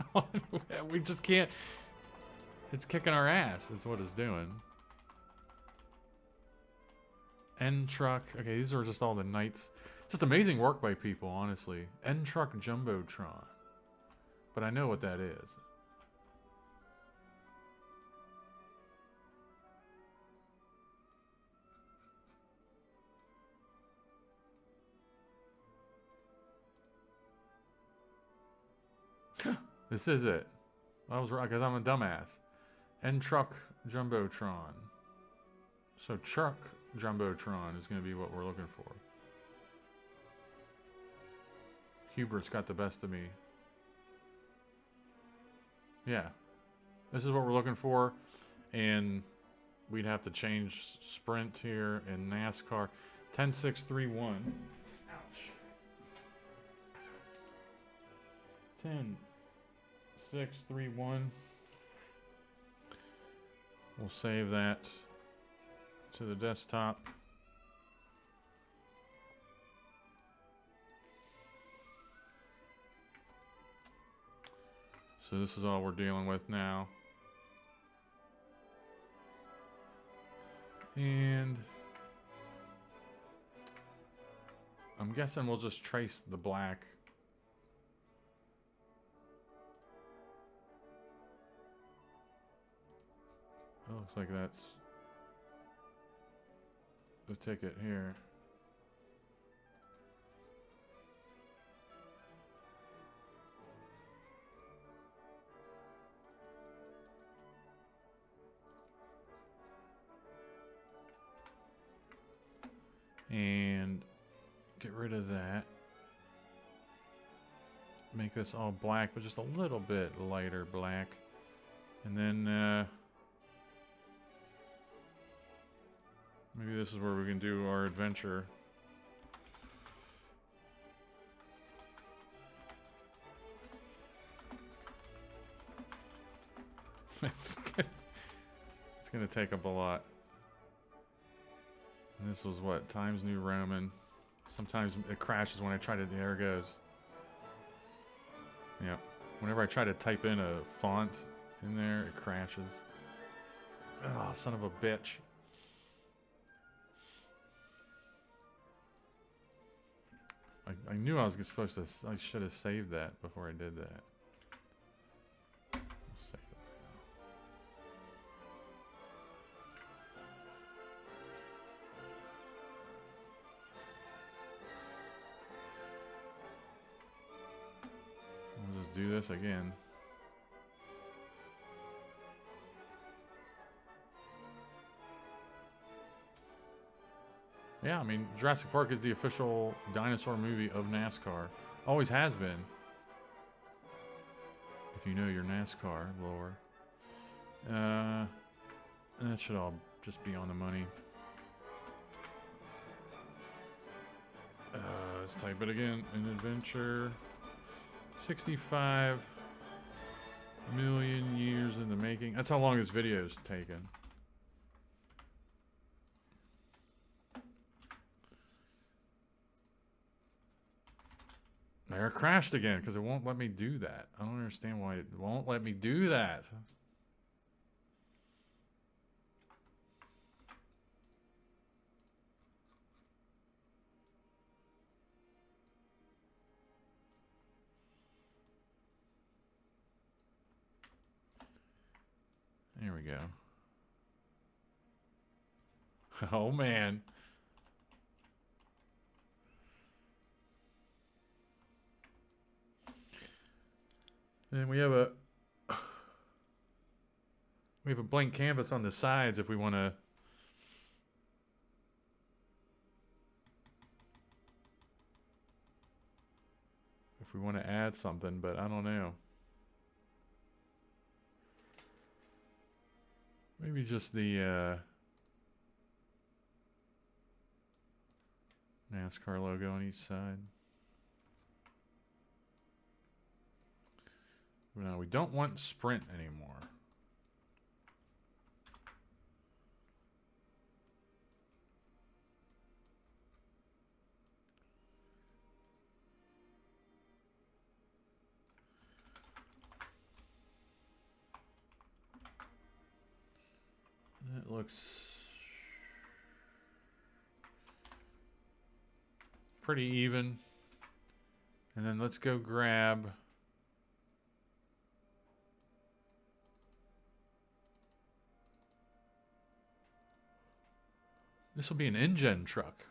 We just can't. It's kicking our ass. Is what it's doing. N truck. Okay, these are just all the nights. Just amazing work by people, honestly. N truck jumbotron. But I know what that is. This is it. I was right because I'm a dumbass. N truck jumbotron. So truck jumbotron is going to be what we're looking for. Hubert's got the best of me. Yeah. This is what we're looking for. And we'd have to change sprint here in NASCAR. 10631. Ouch. 10631. We'll save that to the desktop. So this is all we're dealing with now. And I'm guessing we'll just trace the black. Oh, looks like that's the ticket here. And get rid of that. Make this all black, but just a little bit lighter black. And then maybe this is where we can do our adventure. It's gonna take up a lot. And this was what? Times New Roman. Sometimes it crashes when I try to. There it goes. Yeah. Whenever I try to type in a font in there, it crashes. Oh, son of a bitch. I knew I was supposed to. I should have saved that before I did that. Let's save it right now. We'll just do this again. Yeah, I mean, Jurassic Park is the official dinosaur movie of NASCAR. Always has been. If you know your NASCAR lore. And that should all just be on the money. Let's type it again. An adventure. 65 million years in the making. That's how long this video's taken. There, it crashed again because it won't let me do that. I don't understand why it won't let me do that. we go. Oh man. And we have a blank canvas on the sides if we want to add something, but I don't know. Maybe just the NASCAR logo on each side. No, we don't want Sprint anymore. That looks pretty even. And then let's go grab this will be an InGen truck.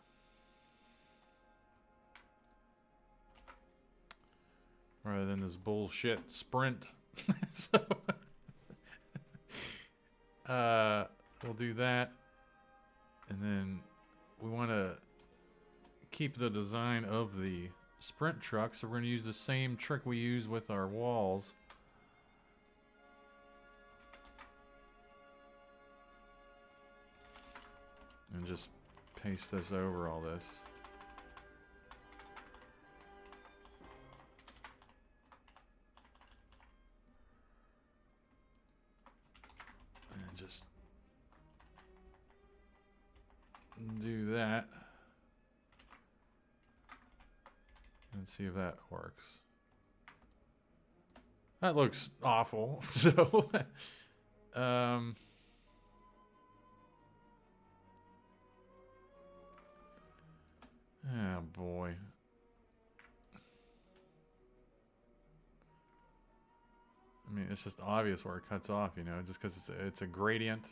Rather than this bullshit Sprint. So we'll do that. And then we want to keep the design of the Sprint truck, so we're going to use the same trick we use with our walls. And just paste this over all this. And just do that. And see if that works. That looks awful. So, oh boy. I mean, it's just obvious where it cuts off, you know, just because it's a gradient.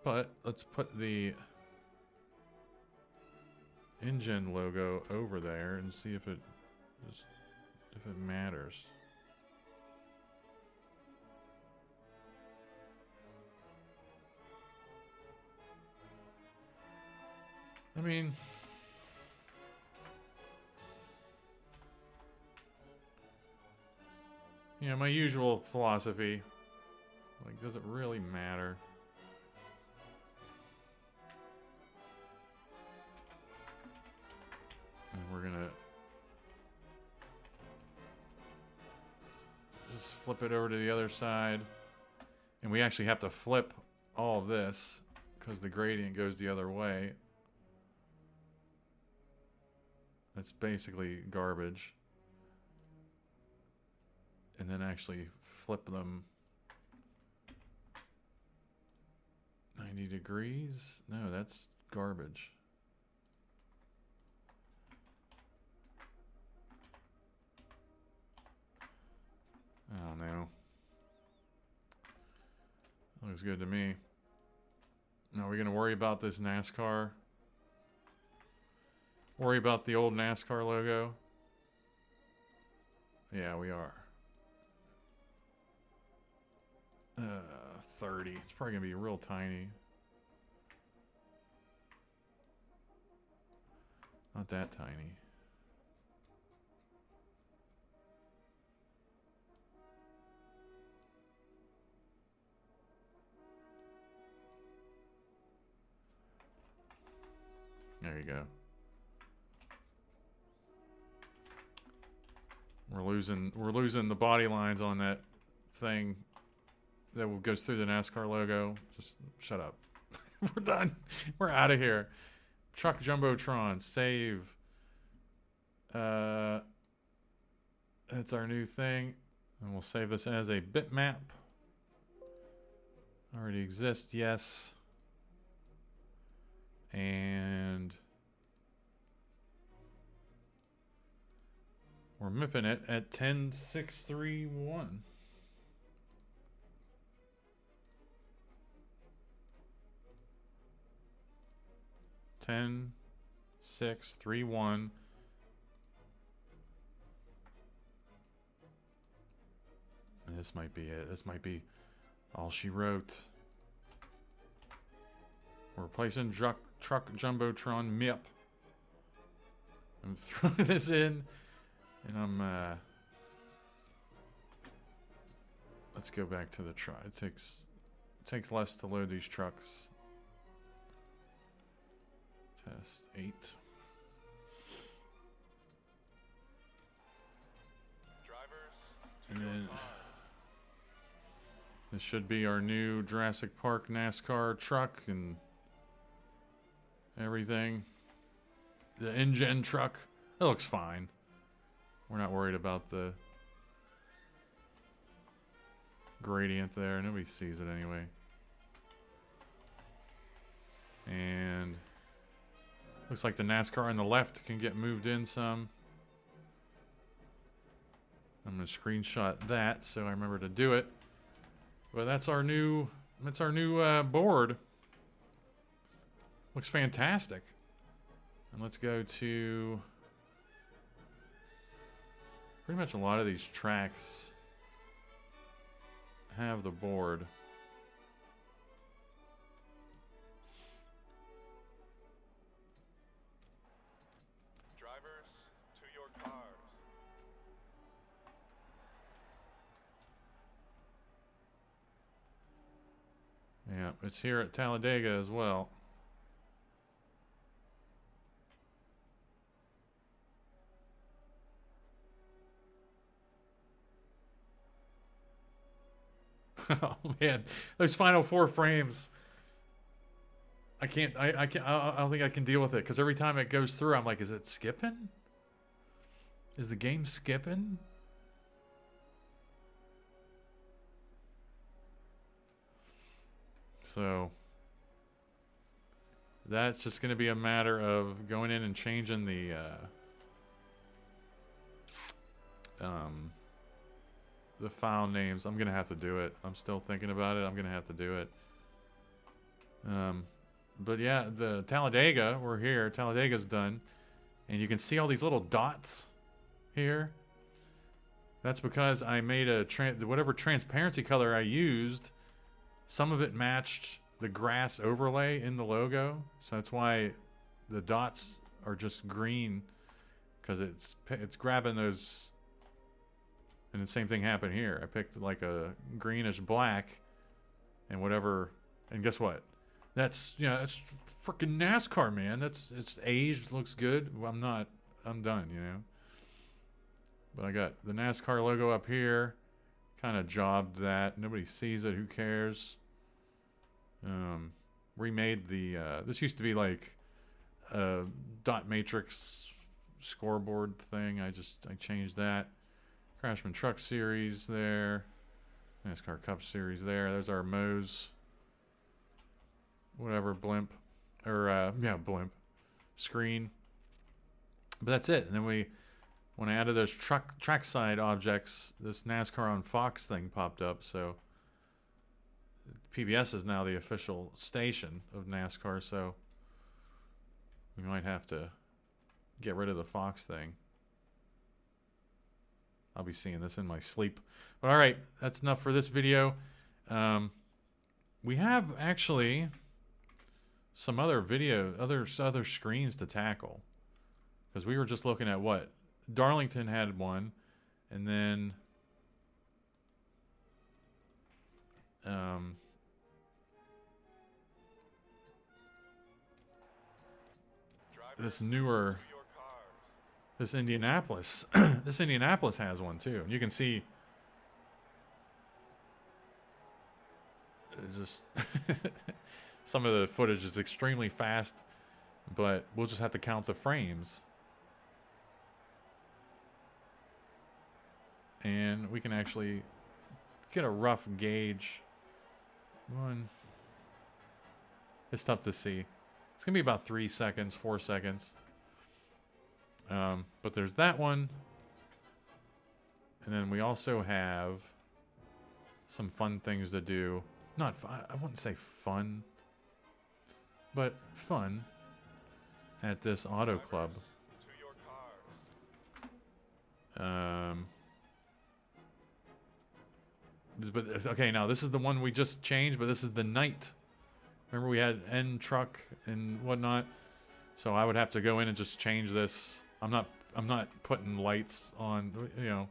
But let's put the InGen logo over there and see if it matters. I mean, yeah, my usual philosophy. Like, does it really matter? And we're gonna just flip it over to the other side. And we actually have to flip all of this because the gradient goes the other way. That's basically garbage. And then actually flip them 90 degrees. No, that's garbage. Oh no. Looks good to me. Now we're gonna worry about this NASCAR. Worry about the old NASCAR logo. Yeah, we are. 30. It's probably gonna be real tiny. Not that tiny. There you go. We're losing the body lines on that thing that goes through the NASCAR logo. Just shut up. We're done. We're out of here. Truck Jumbotron, save. That's our new thing. And we'll save this as a bitmap. Already exists, yes. And We're mipping it at 10,631. Ten, 6, 3, 1. This might be it. This might be all she wrote. We're replacing truck Jumbotron MIP. I'm throwing this in, and I'm let's go back to the truck. It takes less to load these trucks. Test 8. And then this should be our new Jurassic Park NASCAR truck and everything. The InGen truck. It looks fine. We're not worried about the gradient there. Nobody sees it anyway. And looks like the NASCAR on the left can get moved in some. I'm going to screenshot that so I remember to do it. But that's our new board. Looks fantastic. And let's go to pretty much a lot of these tracks have the board. Drivers, to your cars. Yeah, it's here at Talladega as well. Oh man, those final 4 frames. I can't. I can't. I don't think I can deal with it because every time it goes through, I'm like, is it skipping? Is the game skipping? So that's just going to be a matter of going in and changing the file names. I'm going to have to do it. I'm still thinking about it. I'm going to have to do it. But yeah, the Talladega, we're here. Talladega's done. And you can see all these little dots here. That's because I made whatever transparency color I used, some of it matched the grass overlay in the logo. So that's why the dots are just green, because it's grabbing those. And the same thing happened here. I picked like a greenish black and whatever. And guess what? That's freaking NASCAR, man. It's aged, looks good. Well, I'm done, you know. But I got the NASCAR logo up here. Kind of jobbed that. Nobody sees it. Who cares? Remade the this used to be like a dot matrix scoreboard thing. I changed that. Crashman Truck Series there. NASCAR Cup Series there. There's our Moe's whatever blimp blimp screen. But that's it. And then when I added those trackside objects, this NASCAR on Fox thing popped up. So PBS is now the official station of NASCAR, so we might have to get rid of the Fox thing. I'll be seeing this in my sleep. But all right, that's enough for this video. We have actually some other other screens to tackle, because we were just looking at what Darlington had one, and then this Indianapolis this Indianapolis has one too, and you can see just some of the footage is extremely fast, but we'll just have to count the frames, and we can actually get a rough gauge. It's tough to see. It's gonna be about 3 seconds, 4 seconds. But there's that one. And then we also have some fun things to do. Not fun, I wouldn't say fun, but fun at this auto club. To your cars. But okay, now this is the one we just changed, but this is the night. Remember we had N truck and whatnot, so I would have to go in and just change this. I'm not putting lights on. You know,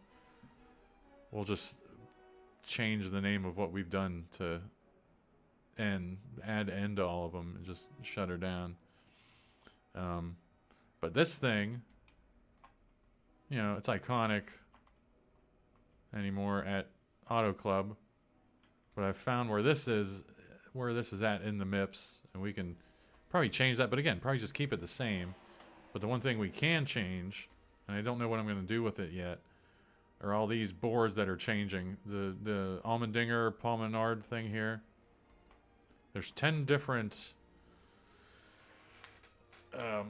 we'll just change the name of what we've done to N, add N to all of them, and just shut her down. But this thing, you know, it's iconic anymore at Auto Club. But I found where this is at in the MIPS, and we can probably change that. But again, probably just keep it the same. But the one thing we can change, and I don't know what I'm going to do with it yet, are all these boards that are changing. The Almendinger Paul Menard thing here. There's 10 different, you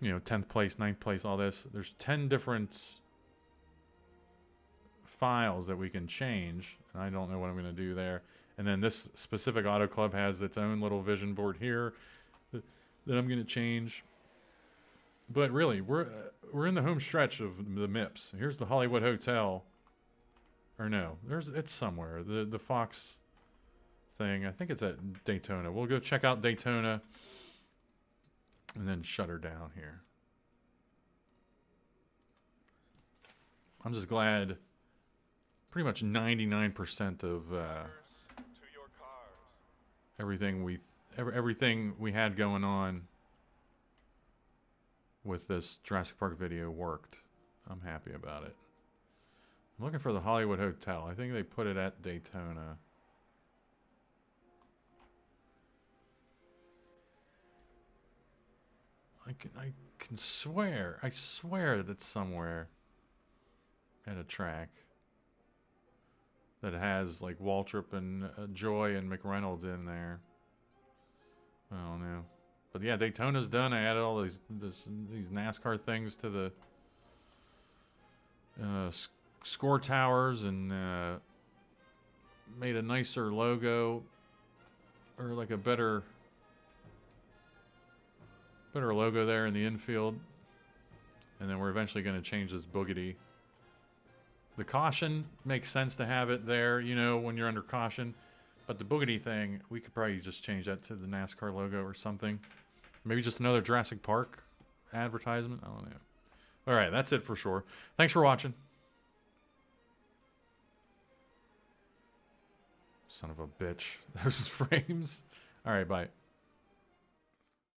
know, 10th place, 9th place, all this. There's 10 different files that we can change, and I don't know what I'm going to do there. And then this specific auto club has its own little vision board here that I'm going to change. But really, we're in the home stretch of the MIPS. Here's the Hollywood Hotel. Or no, it's somewhere. The Fox thing. I think it's at Daytona. We'll go check out Daytona and then shut her down here. I'm just glad pretty much 99% of To your cars. everything we had going on with this Jurassic Park video worked. I'm happy about it. I'm looking for the Hollywood Hotel. I think they put it at Daytona. I can swear. I swear that's somewhere at a track that has like Waltrip and Joy and McReynolds in there. I don't know. But yeah, Daytona's done. I added all these NASCAR things to the score towers and made a nicer logo, or like a better logo there in the infield. And then we're eventually going to change this boogity. The caution makes sense to have it there, you know, when you're under caution. But the boogity thing, we could probably just change that to the NASCAR logo or something. Maybe just another Jurassic Park advertisement. I don't know. All right, that's it for sure. Thanks for watching. Son of a bitch. Those frames. All right, bye.